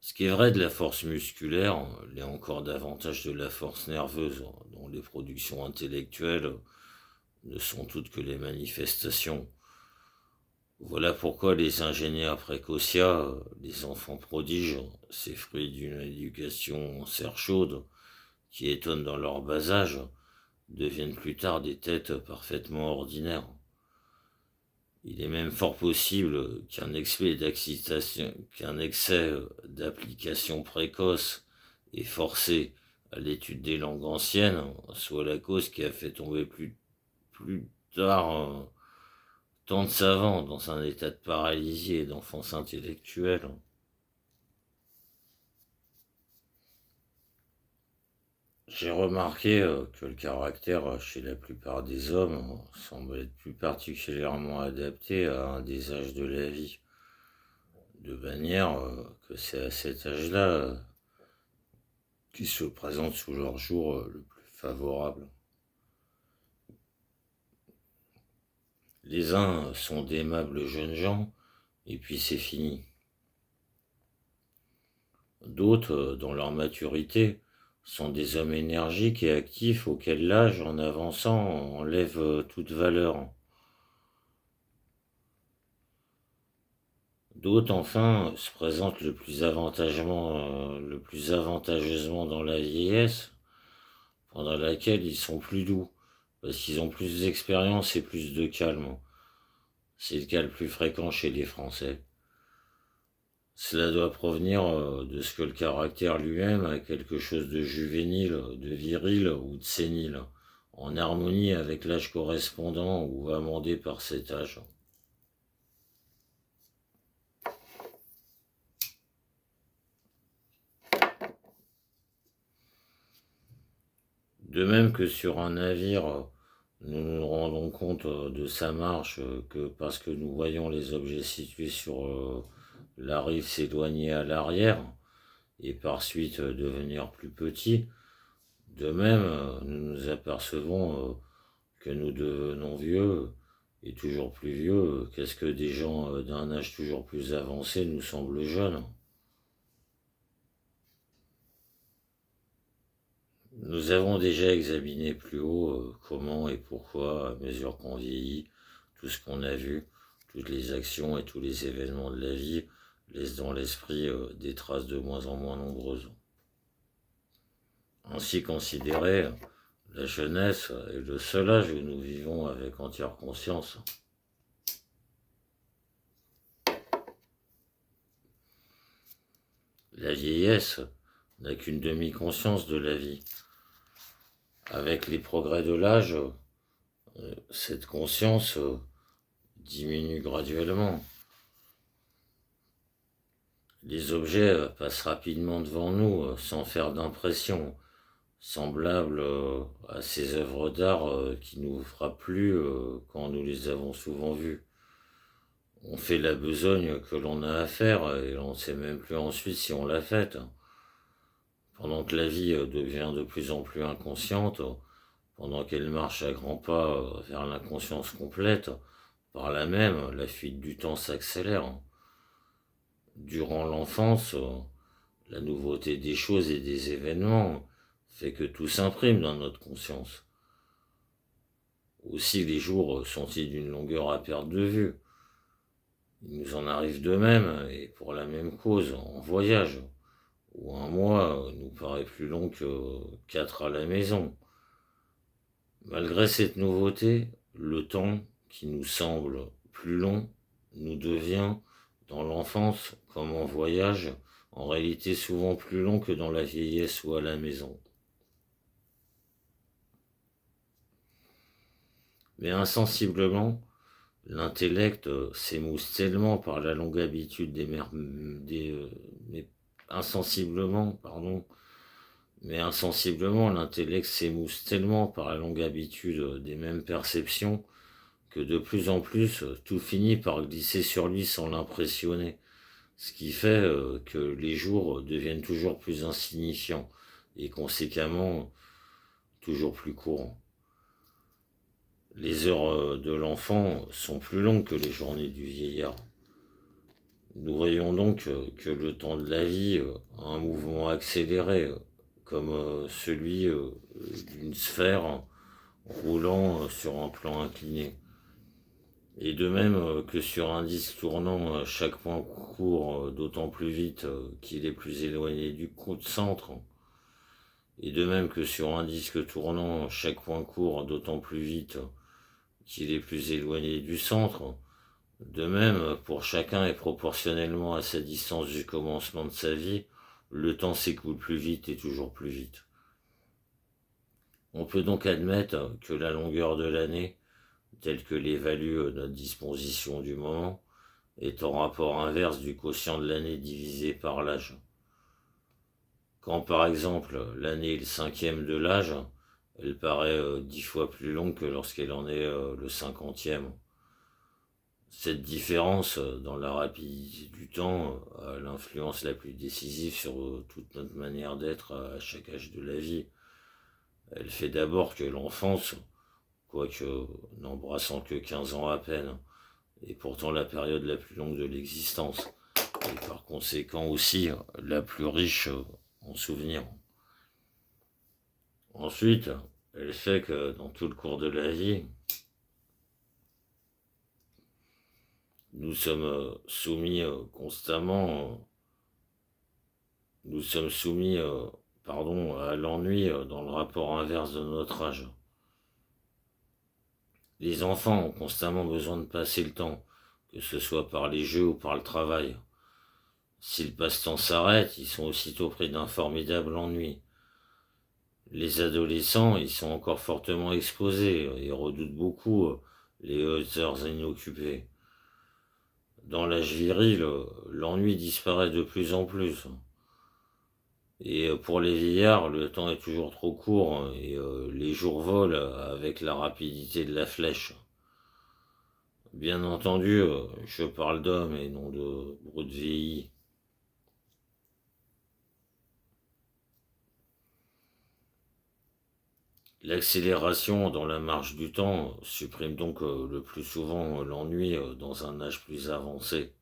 A: Ce qui est vrai de la force musculaire l'est encore davantage de la force nerveuse, dont les productions intellectuelles ne sont toutes que les manifestations. Voilà pourquoi les ingénieurs précocia, les enfants prodiges, ces fruits d'une éducation en serre chaude, qui étonnent dans leur bas âge, deviennent plus tard des têtes parfaitement ordinaires. Il est même fort possible qu'un excès d'application précoce et forcée à l'étude des langues anciennes soit la cause qui a fait tomber plus tard tant de savants dans un état de paralysie et d'enfance intellectuelle. J'ai remarqué que le caractère chez la plupart des hommes semble être plus particulièrement adapté à un des âges de la vie, de manière que c'est à cet âge-là qui se présente sous leur jour le plus favorable. Les uns sont d'aimables jeunes gens, et puis c'est fini. D'autres, dans leur maturité, sont des hommes énergiques et actifs auxquels l'âge, en avançant, enlève toute valeur. D'autres, enfin, se présentent le plus avantageusement dans la vieillesse, pendant laquelle ils sont plus doux, parce qu'ils ont plus d'expérience et plus de calme. C'est le cas le plus fréquent chez les Français. Cela doit provenir de ce que le caractère lui-même a quelque chose de juvénile, de viril ou de sénile, en harmonie avec l'âge correspondant ou amendé par cet âge. De même que sur un navire, nous nous rendons compte de sa marche que parce que nous voyons les objets situés sur la rive s'éloigner à l'arrière et par suite devenir plus petits. De même, nous nous apercevons que nous devenons vieux et toujours plus vieux. Qu'est-ce que des gens d'un âge toujours plus avancé nous semblent jeunes? Nous avons déjà examiné plus haut comment et pourquoi, à mesure qu'on vieillit, tout ce qu'on a vu, toutes les actions et tous les événements de la vie laissent dans l'esprit des traces de moins en moins nombreuses. Ainsi considéré, la jeunesse est le seul âge où nous vivons avec entière conscience. La vieillesse n'a qu'une demi-conscience de la vie. Avec les progrès de l'âge, cette conscience diminue graduellement. Les objets passent rapidement devant nous sans faire d'impression, semblable à ces œuvres d'art qui nous frappent plus quand nous les avons souvent vues. On fait la besogne que l'on a à faire et on ne sait même plus ensuite si on l'a faite. Pendant que la vie devient de plus en plus inconsciente, pendant qu'elle marche à grands pas vers l'inconscience complète, par là même, la fuite du temps s'accélère. Durant l'enfance, la nouveauté des choses et des événements fait que tout s'imprime dans notre conscience. Aussi les jours sont-ils d'une longueur à perte de vue. Il nous en arrive de même, et pour la même cause, en voyage, où un mois nous paraît plus long que 4 à la maison. Malgré cette nouveauté, le temps, qui nous semble plus long, nous devient, dans l'enfance comme en voyage, en réalité souvent plus long que dans la vieillesse ou à la maison. Mais insensiblement, l'intellect s'émousse tellement par la longue habitude mais insensiblement, pardon, mais insensiblement, l'intellect s'émousse tellement par la longue habitude des mêmes perceptions que de plus en plus, tout finit par glisser sur lui sans l'impressionner, ce qui fait que les jours deviennent toujours plus insignifiants et conséquemment toujours plus courants. Les heures de l'enfant sont plus longues que les journées du vieillard. Nous voyons donc que le temps de la vie a un mouvement accéléré, comme celui d'une sphère roulant sur un plan incliné. Et de même que sur un disque tournant, chaque point court d'autant plus vite qu'il est plus éloigné du centre. Et de même que sur un disque tournant, chaque point court d'autant plus vite qu'il est plus éloigné du centre. De même, pour chacun et proportionnellement à sa distance du commencement de sa vie, le temps s'écoule plus vite et toujours plus vite. On peut donc admettre que la longueur de l'année, telle que l'évalue notre disposition du moment, est en rapport inverse du quotient de l'année divisé par l'âge. Quand par exemple l'année est le 5e de l'âge, elle paraît 10 fois plus longue que lorsqu'elle en est le 50e. Cette différence dans la rapidité du temps a l'influence la plus décisive sur toute notre manière d'être à chaque âge de la vie. Elle fait d'abord que l'enfance, quoique n'embrassant que 15 ans à peine, est pourtant la période la plus longue de l'existence, et par conséquent aussi la plus riche en souvenirs. Ensuite, elle fait que dans tout le cours de la vie, nous sommes soumis constamment, nous sommes soumis à l'ennui dans le rapport inverse de notre âge. Les enfants ont constamment besoin de passer le temps, que ce soit par les jeux ou par le travail. Si le passe-temps s'arrête, ils sont aussitôt pris d'un formidable ennui. Les adolescents, ils sont encore fortement exposés et redoutent beaucoup les heures inoccupées. Dans l'âge viril, l'ennui disparaît de plus en plus. Et pour les vieillards, le temps est toujours trop court et les jours volent avec la rapidité de la flèche. Bien entendu, je parle d'hommes et non de brutes vieillis. L'accélération dans la marche du temps supprime donc le plus souvent l'ennui dans un âge plus avancé.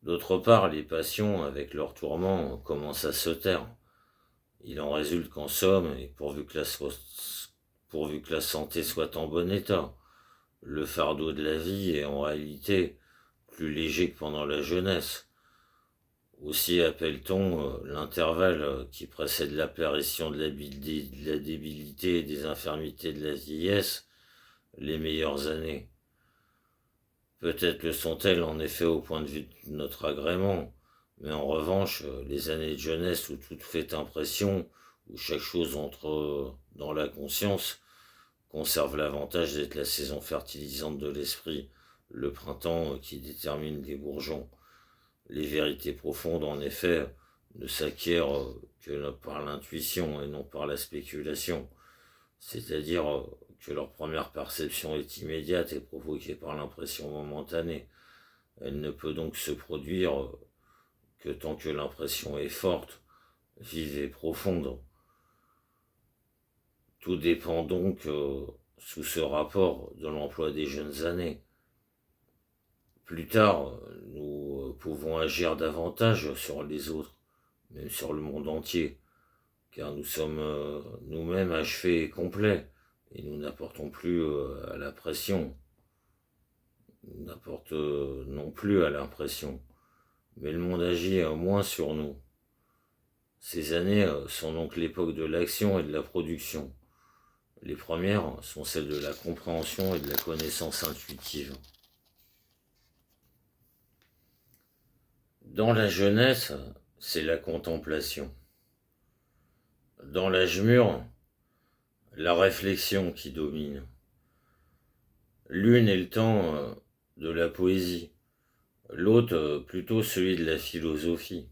A: D'autre part, les passions, avec leurs tourments, commencent à se taire. Il en résulte qu'en somme, et pourvu que la santé soit en bon état, le fardeau de la vie est en réalité plus léger que pendant la jeunesse. Aussi appelle-t-on l'intervalle qui précède l'apparition de la débilité et des infirmités de la vieillesse les meilleures années. Peut-être le sont-elles en effet au point de vue de notre agrément, Mais en revanche, les années de jeunesse où tout fait impression, où chaque chose entre dans la conscience, conserve l'avantage d'être la saison fertilisante de l'esprit, le printemps qui détermine les bourgeons. Les vérités profondes, en effet, ne s'acquièrent que par l'intuition et non par la spéculation, c'est-à-dire que leur première perception est immédiate et provoquée par l'impression momentanée. Elle ne peut donc se produire que tant que l'impression est forte, vive et profonde. Tout dépend donc, sous ce rapport, de l'emploi des jeunes années. Plus tard, nous pouvons agir davantage sur les autres, même sur le monde entier, car nous sommes nous-mêmes achevés et complets, et nous n'apportons plus à la pression, nous n'apportons non plus à l'impression, mais le monde agit moins sur nous. Ces années sont donc l'époque de l'action et de la production. Les premières sont celles de la compréhension et de la connaissance intuitive. Dans la jeunesse, c'est la contemplation. Dans l'âge mûr, la réflexion qui domine. L'une est le temps de la poésie, l'autre plutôt celui de la philosophie.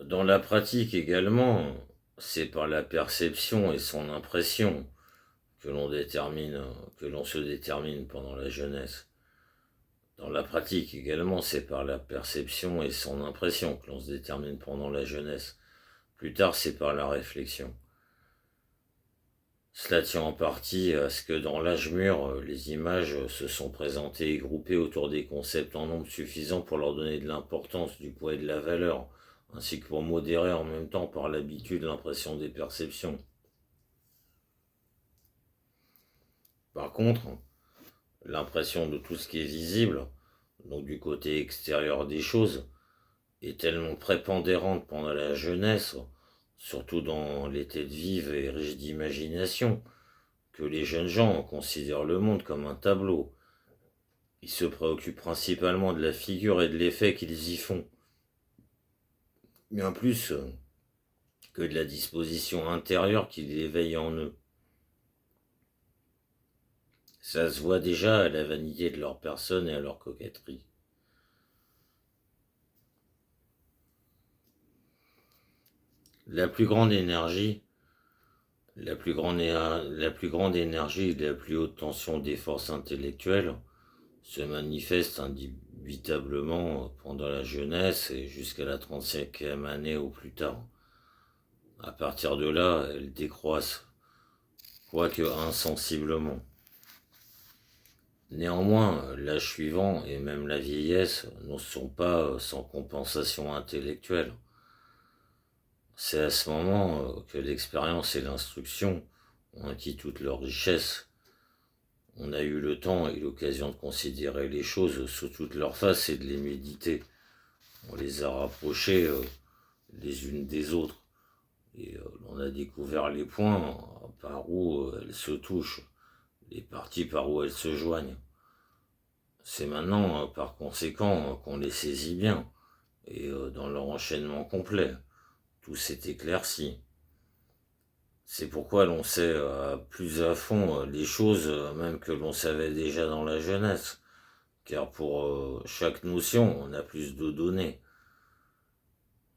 A: Dans la pratique également, c'est par la perception et son impression que l'on se détermine pendant la jeunesse. Dans la pratique également, c'est par la perception et son impression que l'on se détermine pendant la jeunesse. Plus tard, c'est par la réflexion. Cela tient en partie à ce que dans l'âge mûr, les images se sont présentées et groupées autour des concepts en nombre suffisant pour leur donner de l'importance, du poids et de la valeur, ainsi que pour modérer en même temps par l'habitude l'impression des perceptions. Par contre, l'impression de tout ce qui est visible, donc du côté extérieur des choses, est tellement prépondérante pendant la jeunesse, surtout dans les têtes vives et riches d'imagination, que les jeunes gens considèrent le monde comme un tableau. Ils se préoccupent principalement de la figure et de l'effet qu'ils y font, bien plus que de la disposition intérieure qui l'éveille en eux. Ça se voit déjà à la vanité de leur personne et à leur coquetterie. La plus grande énergie, la plus grande énergie et la plus haute tension des forces intellectuelles se manifeste indubitablement pendant la jeunesse et jusqu'à la 35e année au plus tard. À partir de là, elles décroissent, quoique insensiblement. Néanmoins, l'âge suivant et même la vieillesse ne sont pas sans compensation intellectuelle. C'est à ce moment que l'expérience et l'instruction ont acquis toute leur richesse. On a eu le temps et l'occasion de considérer les choses sous toutes leurs faces et de les méditer. On les a rapprochées les unes des autres. Et on a découvert les points par où elles se touchent, les parties par où elles se joignent. C'est maintenant, par conséquent, qu'on les saisit bien, et dans leur enchaînement complet. Tout s'est éclairci. C'est pourquoi l'on sait plus à fond les choses même que l'on savait déjà dans la jeunesse, car pour chaque notion, on a plus de données.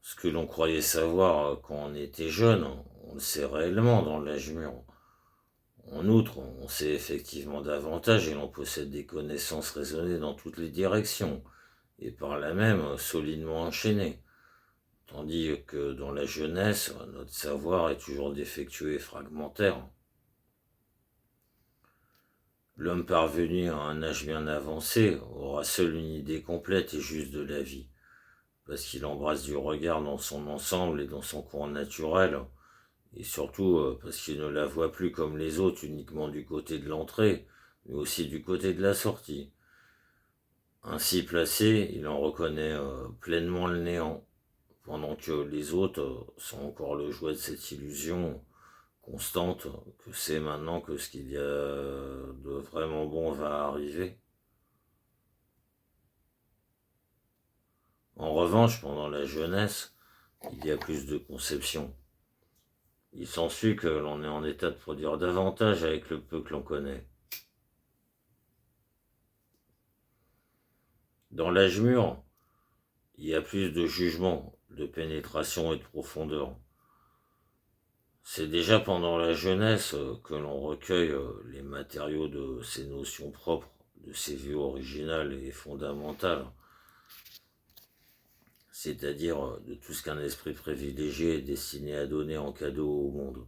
A: Ce que l'on croyait savoir quand on était jeune, on le sait réellement dans l'âge mûr. En outre, on sait effectivement davantage et l'on possède des connaissances raisonnées dans toutes les directions, et par là même solidement enchaînées. Tandis que dans la jeunesse, notre savoir est toujours défectueux et fragmentaire. L'homme parvenu à un âge bien avancé aura seul une idée complète et juste de la vie, parce qu'il embrasse du regard dans son ensemble et dans son courant naturel, et surtout parce qu'il ne la voit plus comme les autres uniquement du côté de l'entrée, mais aussi du côté de la sortie. Ainsi placé, il en reconnaît pleinement le néant, pendant que les autres sont encore le jouet de cette illusion constante que c'est maintenant que ce qu'il y a de vraiment bon va arriver. En revanche, pendant la jeunesse, il y a plus de conception. Il s'ensuit que l'on est en état de produire davantage avec le peu que l'on connaît. Dans l'âge mûr, il y a plus de jugement, de pénétration et de profondeur. C'est déjà pendant la jeunesse que l'on recueille les matériaux de ses notions propres, de ses vues originales et fondamentales, c'est-à-dire de tout ce qu'un esprit privilégié est destiné à donner en cadeau au monde.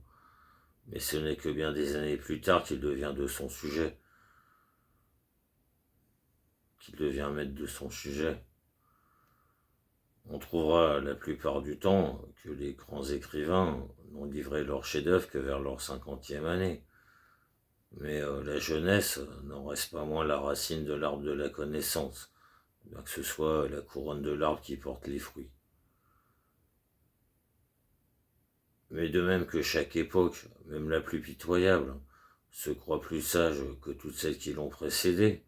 A: Mais ce n'est que bien des années plus tard qu'il devient de son sujet, qu'il devient maître de son sujet. On trouvera la plupart du temps que les grands écrivains n'ont livré leur chef-d'œuvre que vers leur 50e année. Mais la jeunesse n'en reste pas moins la racine de l'arbre de la connaissance, bien que ce soit la couronne de l'arbre qui porte les fruits. Mais de même que chaque époque, même la plus pitoyable, se croit plus sage que toutes celles qui l'ont précédé,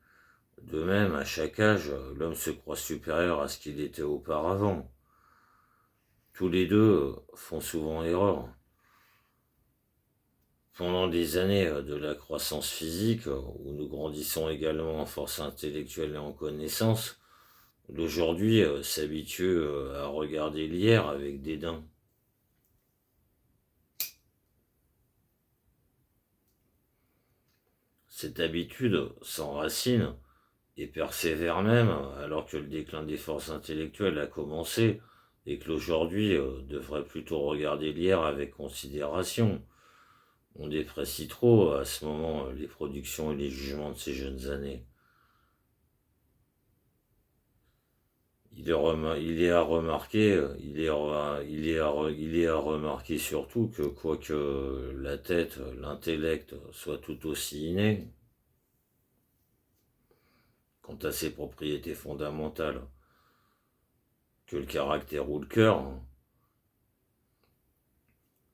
A: de même, à chaque âge, l'homme se croit supérieur à ce qu'il était auparavant. Tous les deux font souvent erreur. Pendant des années de la croissance physique, où nous grandissons également en force intellectuelle et en connaissance, l'aujourd'hui s'habitue à regarder l'hier avec dédain. Cette habitude s'enracine et persévère même alors que le déclin des forces intellectuelles a commencé et que l'aujourd'hui devrait plutôt regarder l'hier avec considération. On déprécie trop à ce moment les productions et les jugements de ces jeunes années. Il est à remarquer surtout que quoique la tête, l'intellect soit tout aussi inné, quant à ses propriétés fondamentales, que le caractère ou le cœur,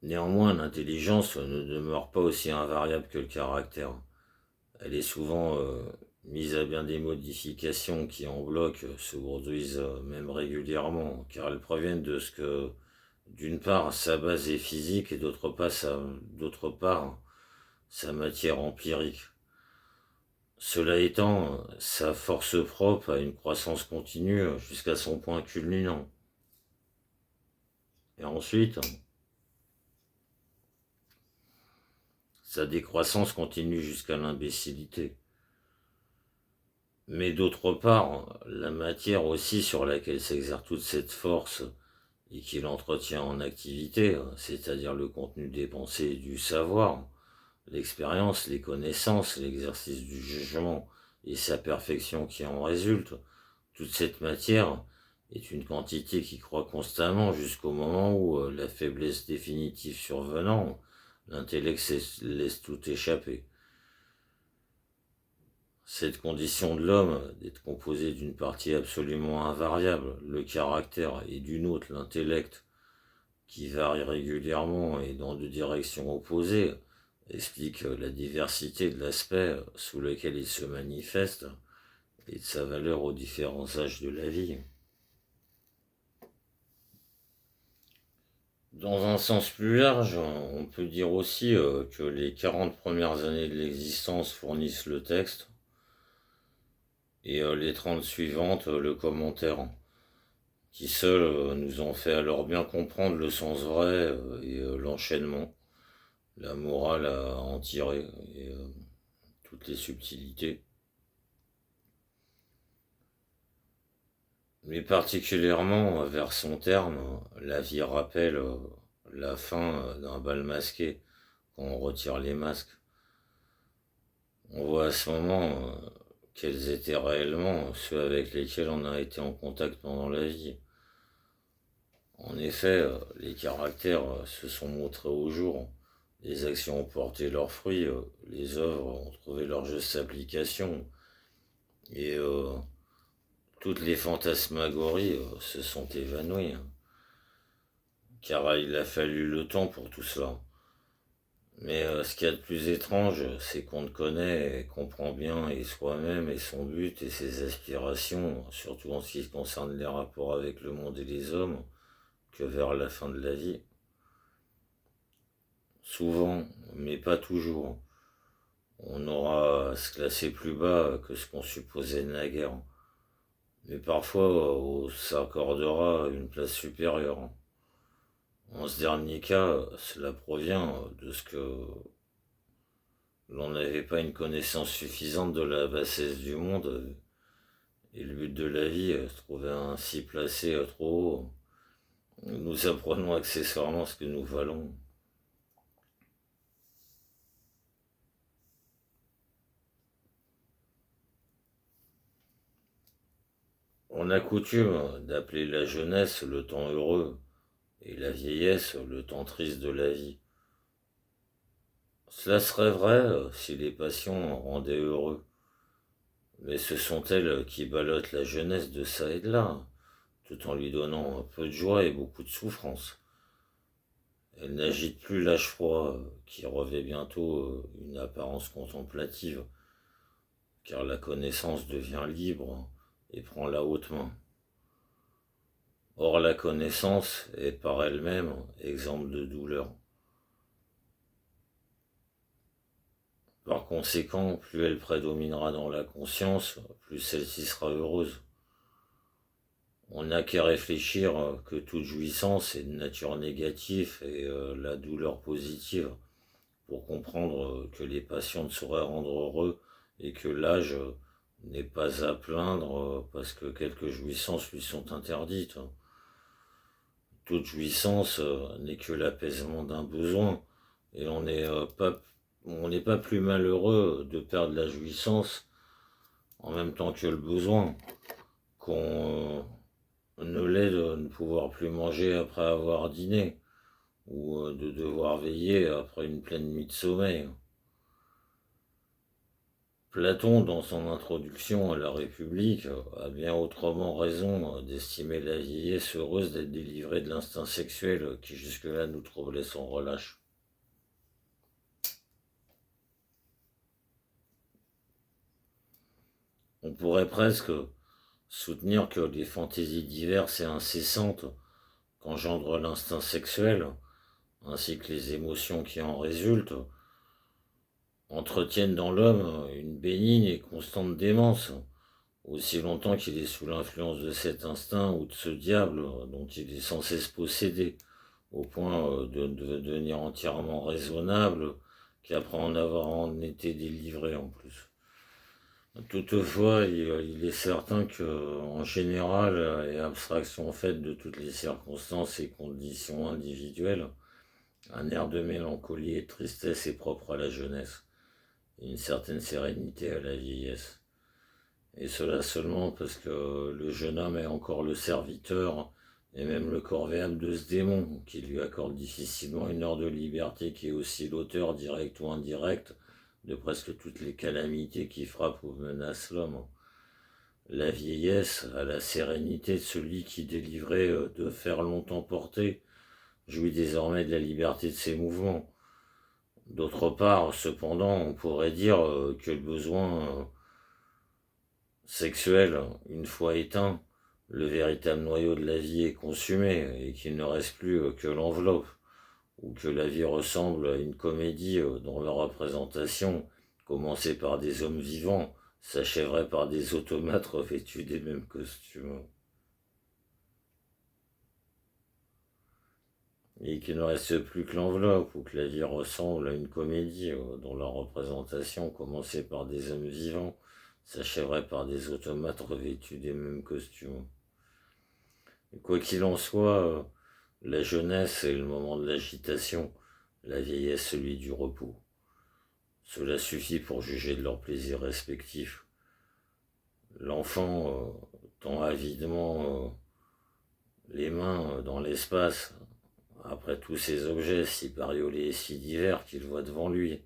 A: néanmoins l'intelligence ne demeure pas aussi invariable que le caractère. Elle est souvent mise à bien des modifications qui en bloc se produisent même régulièrement, car elles proviennent de ce que, d'une part, sa base est physique et d'autre part, sa matière empirique. Cela étant, sa force propre a une croissance continue jusqu'à son point culminant. Et ensuite, sa décroissance continue jusqu'à l'imbécilité. Mais d'autre part, la matière aussi sur laquelle s'exerce toute cette force et qui l'entretient en activité, c'est-à-dire le contenu des pensées et du savoir, l'expérience, les connaissances, l'exercice du jugement et sa perfection qui en résulte, toute cette matière est une quantité qui croît constamment jusqu'au moment où, la faiblesse définitive survenant, l'intellect laisse tout échapper. Cette condition de l'homme d'être composé d'une partie absolument invariable, le caractère, et d'une autre, l'intellect, qui varie régulièrement et dans deux directions opposées, explique la diversité de l'aspect sous lequel il se manifeste et de sa valeur aux différents âges de la vie. Dans un sens plus large, on peut dire aussi que les 40 premières années de l'existence fournissent le texte, et les 30 suivantes le commentaire, qui seuls nous ont fait alors bien comprendre le sens vrai et l'enchaînement, la morale à en tirer et toutes les subtilités. Mais particulièrement vers son terme, la vie rappelle la fin d'un bal masqué quand on retire les masques. On voit à ce moment quels étaient réellement ceux avec lesquels on a été en contact pendant la vie. En effet, les caractères se sont montrés au jour, les actions ont porté leurs fruits, les œuvres ont trouvé leur juste application, et toutes les fantasmagories se sont évanouies, car il a fallu le temps pour tout cela. Mais ce qu'il y a de plus étrange, c'est qu'on ne connaît et comprend bien et soi-même et son but et ses aspirations, surtout en ce qui concerne les rapports avec le monde et les hommes, que vers la fin de la vie. Souvent, mais pas toujours, on aura à se classer plus bas que ce qu'on supposait naguère. Mais parfois, on s'accordera une place supérieure. En ce dernier cas, cela provient de ce que l'on n'avait pas une connaissance suffisante de la bassesse du monde et le but de la vie se trouvait ainsi placé trop haut. Nous apprenons accessoirement ce que nous valons. On a coutume d'appeler la jeunesse le temps heureux et la vieillesse le temps triste de la vie. Cela serait vrai si les passions rendaient heureux, mais ce sont elles qui ballottent la jeunesse de ça et de là, tout en lui donnant un peu de joie et beaucoup de souffrance. Elle n'agite plus l'âge froid qui revêt bientôt une apparence contemplative, car la connaissance devient libre et prend la haute main. Or la connaissance est par elle-même exemple de douleur. Par conséquent, plus elle prédominera dans la conscience, plus celle-ci sera heureuse. On n'a qu'à réfléchir que toute jouissance est de nature négative et la douleur positive pour comprendre que les passions ne sauraient rendre heureux et que l'âge n'est pas à plaindre parce que quelques jouissances lui sont interdites. Toute jouissance n'est que l'apaisement d'un besoin et on n'est pas plus malheureux de perdre la jouissance en même temps que le besoin qu'on ne l'est de ne pouvoir plus manger après avoir dîné ou de devoir veiller après une pleine nuit de sommeil. Platon, dans son introduction à la République, a bien autrement raison d'estimer la vieillesse heureuse d'être délivrée de l'instinct sexuel qui jusque-là nous troublait sans relâche. On pourrait presque soutenir que les fantaisies diverses et incessantes qu'engendre l'instinct sexuel, ainsi que les émotions qui en résultent, entretiennent dans l'homme une bénigne et constante démence, aussi longtemps qu'il est sous l'influence de cet instinct ou de ce diable dont il est sans cesse possédé, au point de devenir entièrement raisonnable, qu'après en avoir en été délivré en plus. Toutefois, il est certain que, en général, et abstraction faite de toutes les circonstances et conditions individuelles, un air de mélancolie et de tristesse est propre à la jeunesse, et une certaine sérénité à la vieillesse. Et cela seulement parce que le jeune homme est encore le serviteur et même le corvéable de ce démon qui lui accorde difficilement une heure de liberté, qui est aussi l'auteur, direct ou indirect, de presque toutes les calamités qui frappent ou menacent l'homme. La vieillesse a la sérénité de celui qui, délivré de faire longtemps porter, jouit désormais de la liberté de ses mouvements. D'autre part, cependant, on pourrait dire que le besoin sexuel, une fois éteint, le véritable noyau de la vie est consumé et qu'il ne reste plus que l'enveloppe, ou que la vie ressemble à une comédie dont la représentation, commencée par des hommes vivants, s'achèverait par des automates revêtus des mêmes costumes. Et qu'il ne reste plus que l'enveloppe, ou que la vie ressemble à une comédie dont la représentation, commencée par des hommes vivants, s'achèverait par des automates revêtus des mêmes costumes. Et quoi qu'il en soit, la jeunesse est le moment de l'agitation, la vieillesse celui du repos. Cela suffit pour juger de leurs plaisirs respectifs. L'enfant tend avidement les mains dans l'espace, après tous ces objets si bariolés et si divers qu'il voit devant lui.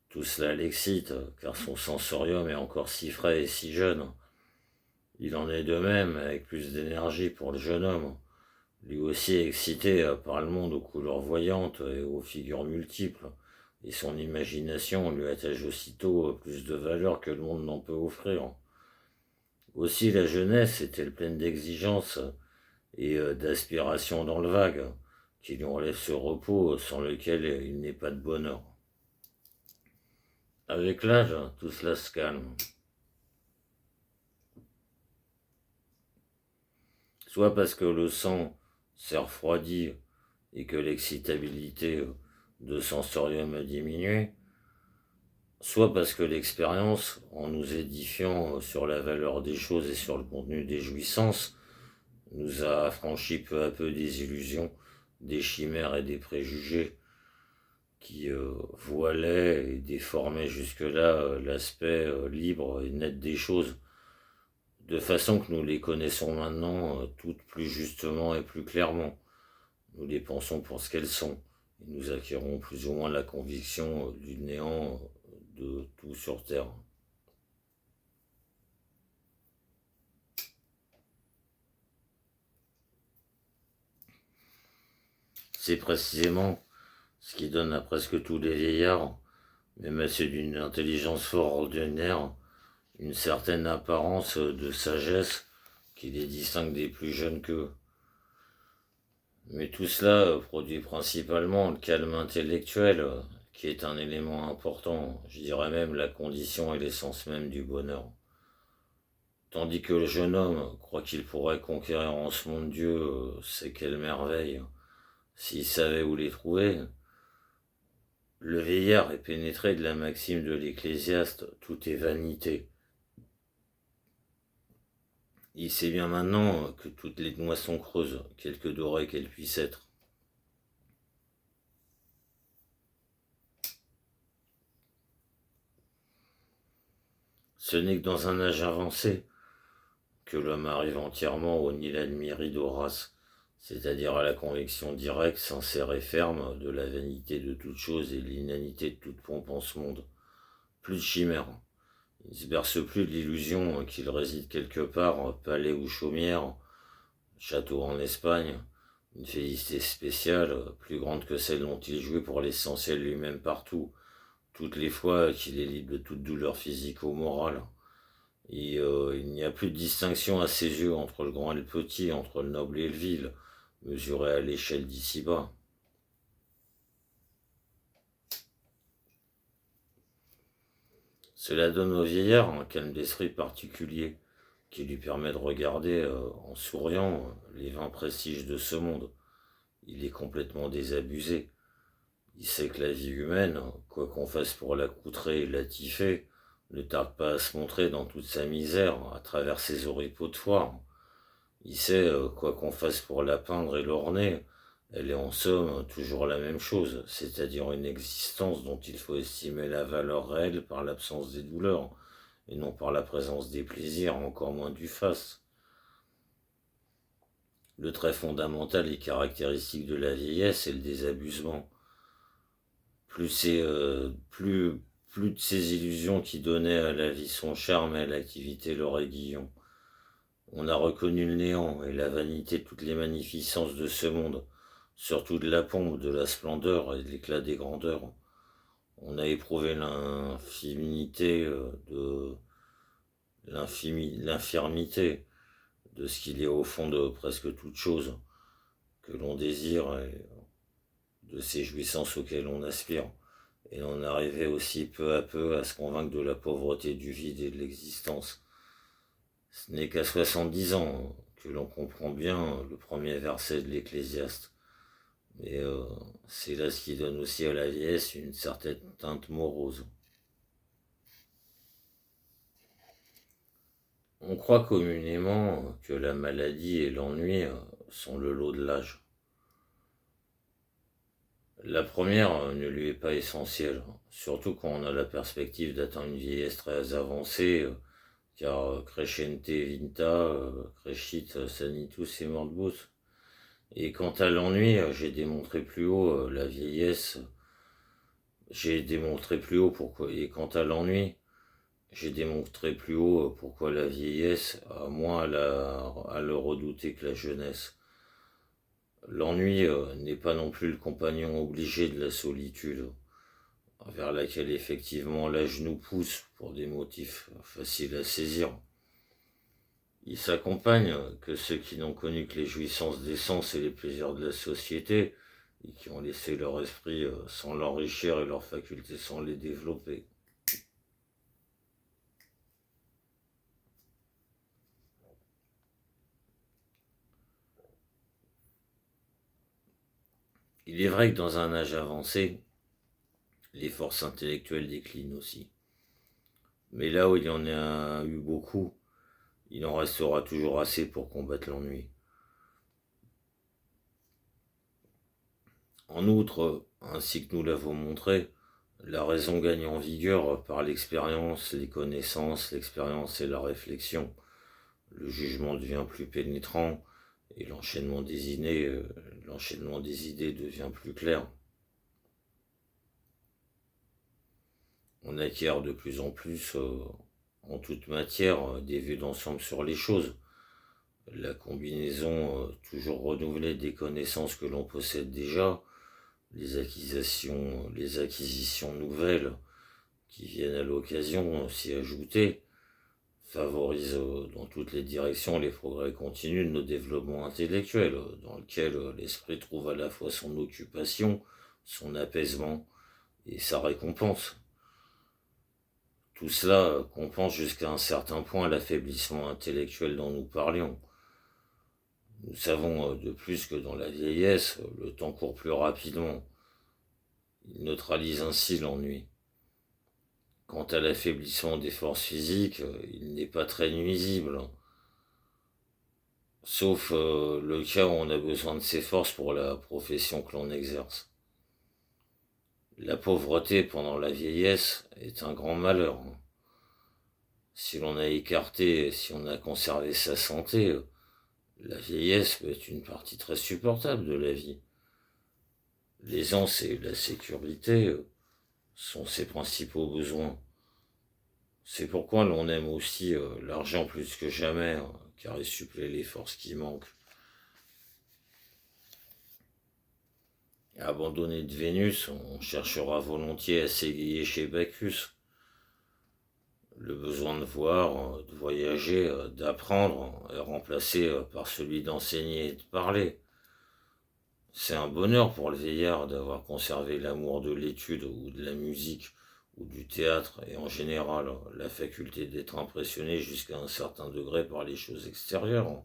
A: Tout cela l'excite, car son sensorium est encore si frais et si jeune. Il en est de même, avec plus d'énergie pour le jeune homme, lui aussi excité par le monde aux couleurs voyantes et aux figures multiples, et son imagination lui attachent aussitôt plus de valeur que le monde n'en peut offrir. Aussi la jeunesse est-elle pleine d'exigences et d'aspirations dans le vague, qui lui enlève ce repos sans lequel il n'est pas de bonheur. Avec l'âge, tout cela se calme. Soit parce que le sang s'est refroidi et que l'excitabilité de sensorium a diminué, soit parce que l'expérience, en nous édifiant sur la valeur des choses et sur le contenu des jouissances, nous a affranchis peu à peu des illusions, des chimères et des préjugés qui voilaient et déformaient jusque-là l'aspect libre et net des choses, de façon que nous les connaissons maintenant toutes plus justement et plus clairement. Nous les pensons pour ce qu'elles sont, et nous acquérons plus ou moins la conviction du néant de tout sur Terre. C'est précisément ce qui donne à presque tous les vieillards, même à ceux d'une intelligence fort ordinaire, une certaine apparence de sagesse qui les distingue des plus jeunes qu'eux. Mais tout cela produit principalement le calme intellectuel, qui est un élément important, je dirais même la condition et l'essence même du bonheur. Tandis que le jeune homme croit qu'il pourrait conquérir en ce monde Dieu, c'est quelle merveille, s'il savait où les trouver. Le vieillard est pénétré de la maxime de l'Ecclésiaste, tout est vanité. Il sait bien maintenant que toutes les noix sont creuses, quelque dorées qu'elles puissent être. Ce n'est que dans un âge avancé que l'homme arrive entièrement au nil admiri d'Horace, c'est-à-dire à la conviction directe, sincère et ferme de la vanité de toute chose et de l'inanité de toute pompe en ce monde. Plus de chimère. Il ne se berce plus de l'illusion qu'il réside quelque part, palais ou chaumière, château en Espagne, une félicité spéciale, plus grande que celle dont il jouait pour l'essentiel lui-même partout, toutes les fois qu'il est libre de toute douleur physique ou morale. Et il n'y a plus de distinction à ses yeux entre le grand et le petit, entre le noble et le vil, mesuré à l'échelle d'ici-bas. Cela donne au vieillard un calme d'esprit particulier, qui lui permet de regarder, en souriant, les vains prestiges de ce monde. Il est complètement désabusé. Il sait que la vie humaine, quoi qu'on fasse pour l'accoutrer et l'attifer, ne tarde pas à se montrer dans toute sa misère, à travers ses oripeaux de foire. Il sait, quoi qu'on fasse pour la peindre et l'orner, elle est en somme toujours la même chose, c'est-à-dire une existence dont il faut estimer la valeur réelle par l'absence des douleurs, et non par la présence des plaisirs, encore moins du faste. Le trait fondamental et caractéristique de la vieillesse est le désabusement. Plus de ces illusions qui donnaient à la vie son charme et à l'activité leur aiguillon. On a reconnu le néant et la vanité de toutes les magnificences de ce monde, surtout de la pompe, de la splendeur et de l'éclat des grandeurs. On a éprouvé l'infimité de l'infirmité de ce qu'il y a au fond de presque toute chose que l'on désire et de ces jouissances auxquelles on aspire. Et on arrivait aussi peu à peu à se convaincre de la pauvreté du vide et de l'existence. Ce n'est qu'à 70 ans que l'on comprend bien le premier verset de l'Ecclésiaste. Mais c'est là ce qui donne aussi à la vieillesse une certaine teinte morose. On croit communément que la maladie et l'ennui sont le lot de l'âge. La première ne lui est pas essentielle, surtout quand on a la perspective d'atteindre une vieillesse très avancée, car crescente vinta, crescit sanitus et morbus. Et quant à l'ennui, j'ai démontré plus haut la vieillesse, j'ai démontré plus haut pourquoi, et quant à l'ennui, j'ai démontré plus haut pourquoi la vieillesse a moins à le redouter que la jeunesse. L'ennui n'est pas non plus le compagnon obligé de la solitude. vers laquelle effectivement l'âge nous pousse pour des motifs faciles à saisir. Il s'accompagne que ceux qui n'ont connu que les jouissances des sens et les plaisirs de la société, et qui ont laissé leur esprit sans l'enrichir et leurs facultés sans les développer. Il est vrai que dans un âge avancé, les forces intellectuelles déclinent aussi. Mais là où il y en a eu beaucoup, il en restera toujours assez pour combattre l'ennui. En outre, ainsi que nous l'avons montré, la raison gagne en vigueur par l'expérience, les connaissances, l'expérience et la réflexion. Le jugement devient plus pénétrant et l'enchaînement des idées devient plus clair. On acquiert de plus en plus, en toute matière, des vues d'ensemble sur les choses. La combinaison toujours renouvelée des connaissances que l'on possède déjà, les acquisitions nouvelles qui viennent à l'occasion s'y ajouter, favorisent dans toutes les directions les progrès continus de nos développements intellectuels, dans lequel l'esprit trouve à la fois son occupation, son apaisement et sa récompense. Tout cela compense jusqu'à un certain point l'affaiblissement intellectuel dont nous parlions. Nous savons de plus que dans la vieillesse, le temps court plus rapidement. Il neutralise ainsi l'ennui. Quant à l'affaiblissement des forces physiques, il n'est pas très nuisible. Sauf le cas où on a besoin de ces forces pour la profession que l'on exerce. La pauvreté pendant la vieillesse est un grand malheur. Si l'on a conservé sa santé, la vieillesse peut être une partie très supportable de la vie. L'aisance et la sécurité sont ses principaux besoins. C'est pourquoi l'on aime aussi l'argent plus que jamais, car il supplée les forces qui manquent. Abandonné de Vénus, on cherchera volontiers à s'égayer chez Bacchus. Le besoin de voir, de voyager, d'apprendre est remplacé par celui d'enseigner et de parler. C'est un bonheur pour le vieillard d'avoir conservé l'amour de l'étude ou de la musique ou du théâtre et en général la faculté d'être impressionné jusqu'à un certain degré par les choses extérieures.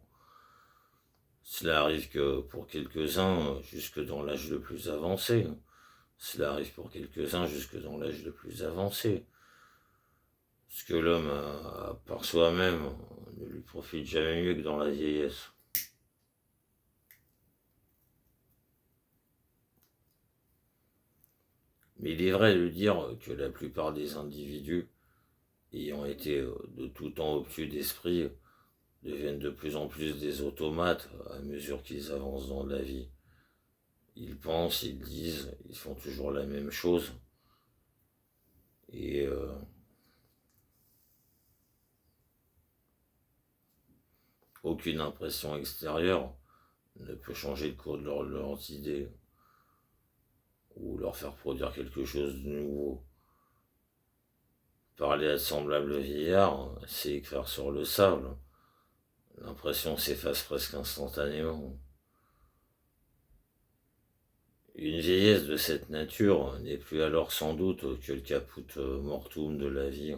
A: Cela arrive que pour quelques-uns jusque dans l'âge le plus avancé. Cela arrive pour quelques-uns jusque dans l'âge le plus avancé. Ce que l'homme a par soi-même ne lui profite jamais mieux que dans la vieillesse. Mais il est vrai de dire que la plupart des individus, ayant été de tout temps obtus d'esprit, deviennent de plus en plus des automates à mesure qu'ils avancent dans la vie. Ils pensent, ils disent, ils font toujours la même chose. Et aucune impression extérieure ne peut changer le cours de leurs idées ou leur faire produire quelque chose de nouveau. Parler à de semblables vieillards, c'est écrire sur le sable. L'impression s'efface presque instantanément. Une vieillesse de cette nature n'est plus alors sans doute que le caput mortuum de la vie.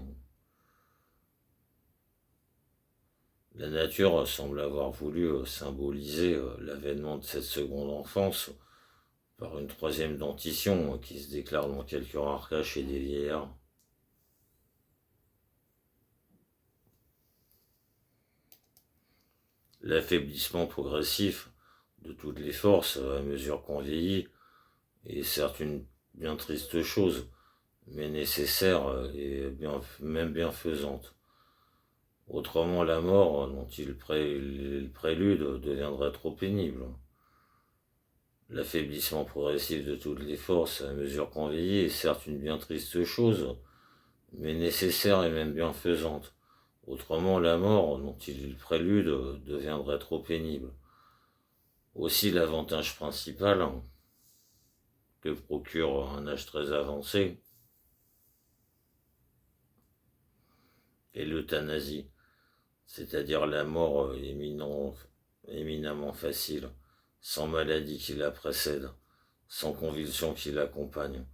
A: La nature semble avoir voulu symboliser l'avènement de cette seconde enfance par une troisième dentition qui se déclare dans quelques rares cas chez des vieillards. L'affaiblissement progressif de toutes les forces à mesure qu'on vieillit est certes une bien triste chose, mais nécessaire et même bienfaisante. Autrement, la mort, dont le prélude, deviendrait trop pénible. L'affaiblissement progressif de toutes les forces à mesure qu'on vieillit est certes une bien triste chose, mais nécessaire et même bienfaisante. Autrement, la mort, dont il est le prélude, deviendrait trop pénible. Aussi, l'avantage principal que procure un âge très avancé et l'euthanasie, c'est-à-dire la mort éminemment facile, sans maladie qui la précède, sans convulsion qui l'accompagne,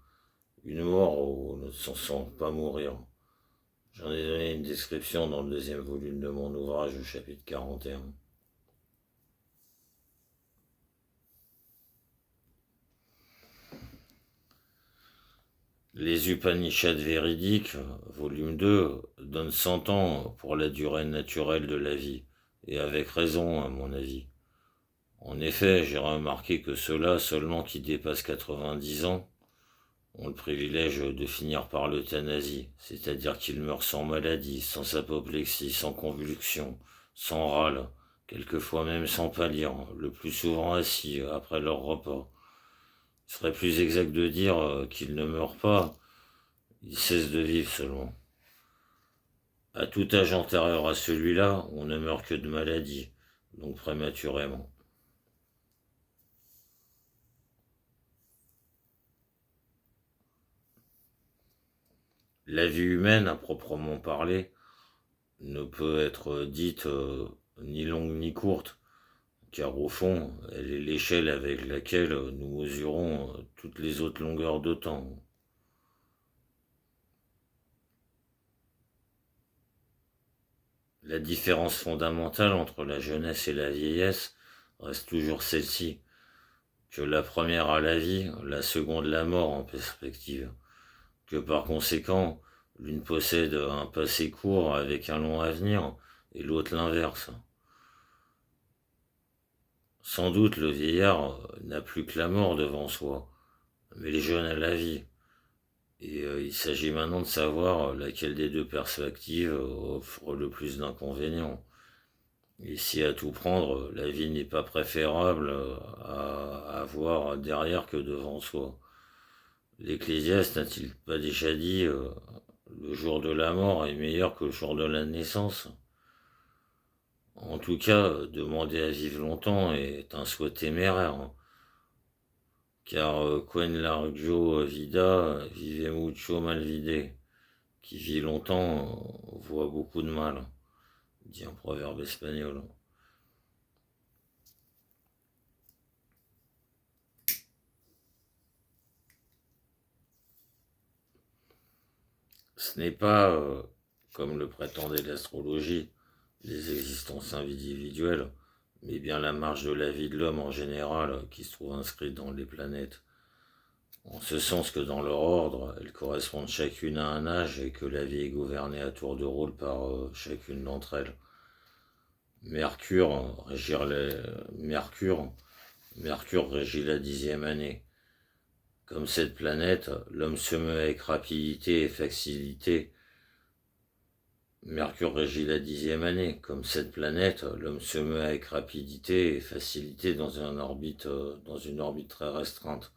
A: une mort où on ne s'en sent pas mourir. J'en ai donné une description dans le deuxième volume de mon ouvrage, au chapitre 41. Les Upanishads véridiques, volume 2, donnent 100 ans pour la durée naturelle de la vie, et avec raison à mon avis. En effet, j'ai remarqué que ceux-là seulement qui dépassent 90 ans ont le privilège de finir par l'euthanasie, c'est-à-dire qu'ils meurent sans maladie, sans apoplexie, sans convulsion, sans râle, quelquefois même sans pâlir, le plus souvent assis après leur repas. Il serait plus exact de dire qu'ils ne meurent pas, ils cessent de vivre seulement. À tout âge antérieur à celui-là, on ne meurt que de maladie, donc prématurément. La vie humaine, à proprement parler, ne peut être dite ni longue ni courte, car au fond, elle est l'échelle avec laquelle nous mesurons toutes les autres longueurs de temps. La différence fondamentale entre la jeunesse et la vieillesse reste toujours celle-ci, que la première a la vie, la seconde la mort en perspective, que par conséquent, l'une possède un passé court avec un long avenir, et l'autre l'inverse. Sans doute le vieillard n'a plus que la mort devant soi, mais les jeunes a la vie, et il s'agit maintenant de savoir laquelle des deux perspectives offre le plus d'inconvénients. Et si à tout prendre, la vie n'est pas préférable à avoir derrière que devant soi. L'Ecclésiaste n'a-t-il pas déjà dit le jour de la mort est meilleur que le jour de la naissance? En tout cas, demander à vivre longtemps est un souhait téméraire, hein, car quen largo vida vive mucho mal vide, qui vit longtemps voit beaucoup de mal, dit un proverbe espagnol. Ce n'est pas, comme le prétendait l'astrologie, les existences individuelles, mais bien la marche de la vie de l'homme en général qui se trouve inscrite dans les planètes. En ce sens que dans leur ordre, elles correspondent chacune à un âge et que la vie est gouvernée à tour de rôle par chacune d'entre elles. Mercure régit la 10e année. Comme cette planète, l'homme se meut avec rapidité et facilité. Mercure régit la 10e année. Comme cette planète, l'homme se meut avec rapidité et facilité dans une orbite très restreinte.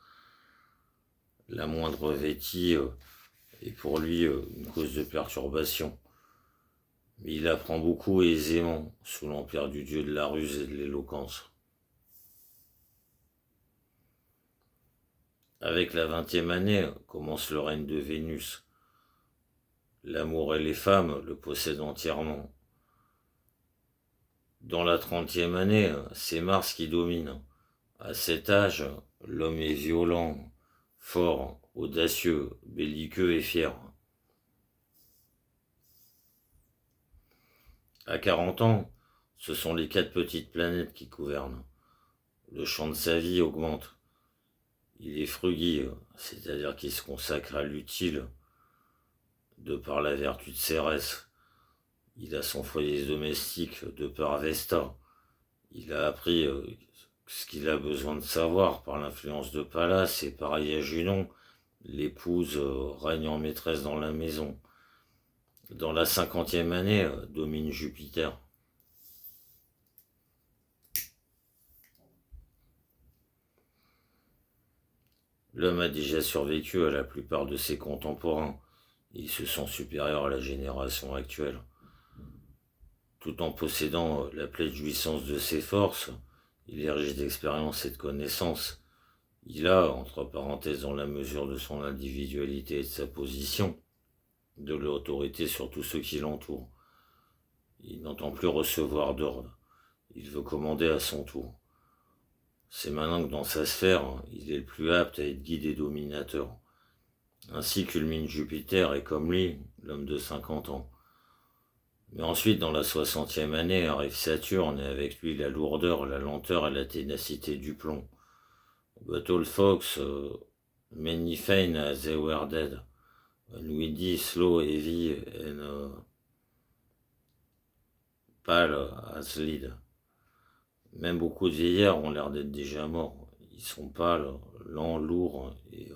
A: La moindre vétille est pour lui une cause de perturbation. Mais il apprend beaucoup et aisément, sous l'empire du dieu de la ruse et de l'éloquence. Avec la 20e année commence le règne de Vénus. L'amour et les femmes le possèdent entièrement. Dans la 30e année, c'est Mars qui domine. À cet âge, l'homme est violent, fort, audacieux, belliqueux et fier. À 40 ans, ce sont les 4 petites planètes qui gouvernent. Le champ de sa vie augmente. Il est fruguier, c'est-à-dire qu'il se consacre à l'utile, de par la vertu de Cérès. Il a son foyer domestique de par Vesta. Il a appris ce qu'il a besoin de savoir par l'influence de Pallas et pareil à Junon, l'épouse règne en maîtresse dans la maison. Dans la 50e année, domine Jupiter. L'homme a déjà survécu à la plupart de ses contemporains. Ils se sont supérieurs à la génération actuelle. Tout en possédant la pleine jouissance de ses forces, il est riche d'expérience et de connaissances. Il a, entre parenthèses, dans la mesure de son individualité et de sa position, de l'autorité sur tous ceux qui l'entourent. Il n'entend plus recevoir d'ordre. Il veut commander à son tour. C'est maintenant que dans sa sphère, il est le plus apte à être guide et dominateur. Ainsi culmine Jupiter et comme lui, l'homme de 50 ans. Mais ensuite, dans la 60e année, arrive Saturne et avec lui la lourdeur, la lenteur et la ténacité du plomb. But all folks, many fain as they were dead. And we die slow, heavy and pale as lead. Même beaucoup de vieillards ont l'air d'être déjà morts. Ils sont pâles, lents, lourds et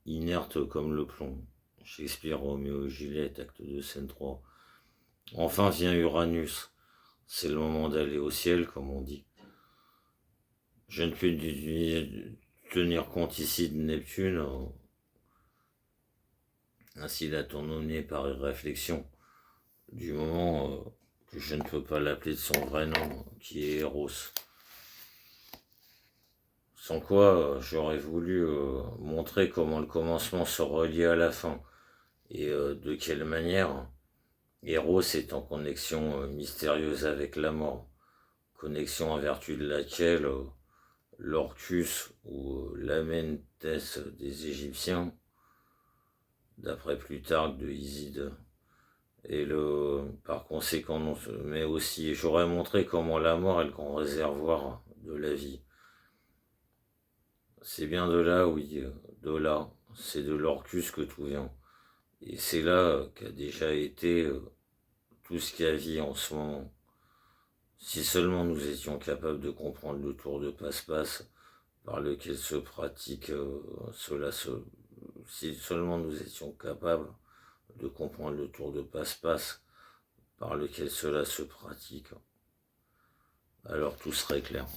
A: inertes comme le plomb. Shakespeare, Roméo et Juliette, acte 2, scène 3. Enfin vient Uranus. C'est le moment d'aller au ciel, comme on dit. Je ne puis tenir compte ici de Neptune. Ainsi l'a-t-on nommé par réflexion, du moment que je ne peux pas l'appeler de son vrai nom, qui est Eros. Sans quoi, j'aurais voulu montrer comment le commencement se relie à la fin, et de quelle manière Eros est en connexion mystérieuse avec la mort, connexion en vertu de laquelle l'Orcus ou l'Amentes des Égyptiens, d'après Plutarque de Iside, et par conséquent, non, mais aussi, j'aurais montré comment la mort est le grand réservoir de la vie. C'est bien de là, oui, de là, c'est de l'Orcus que tout vient. Et c'est là qu'a déjà été tout ce qu'il y a vie en ce moment. Si seulement nous étions capables de comprendre le tour de passe-passe par lequel se pratique si seulement nous étions capables de comprendre le tour de passe-passe par lequel cela se pratique, alors tout serait clair.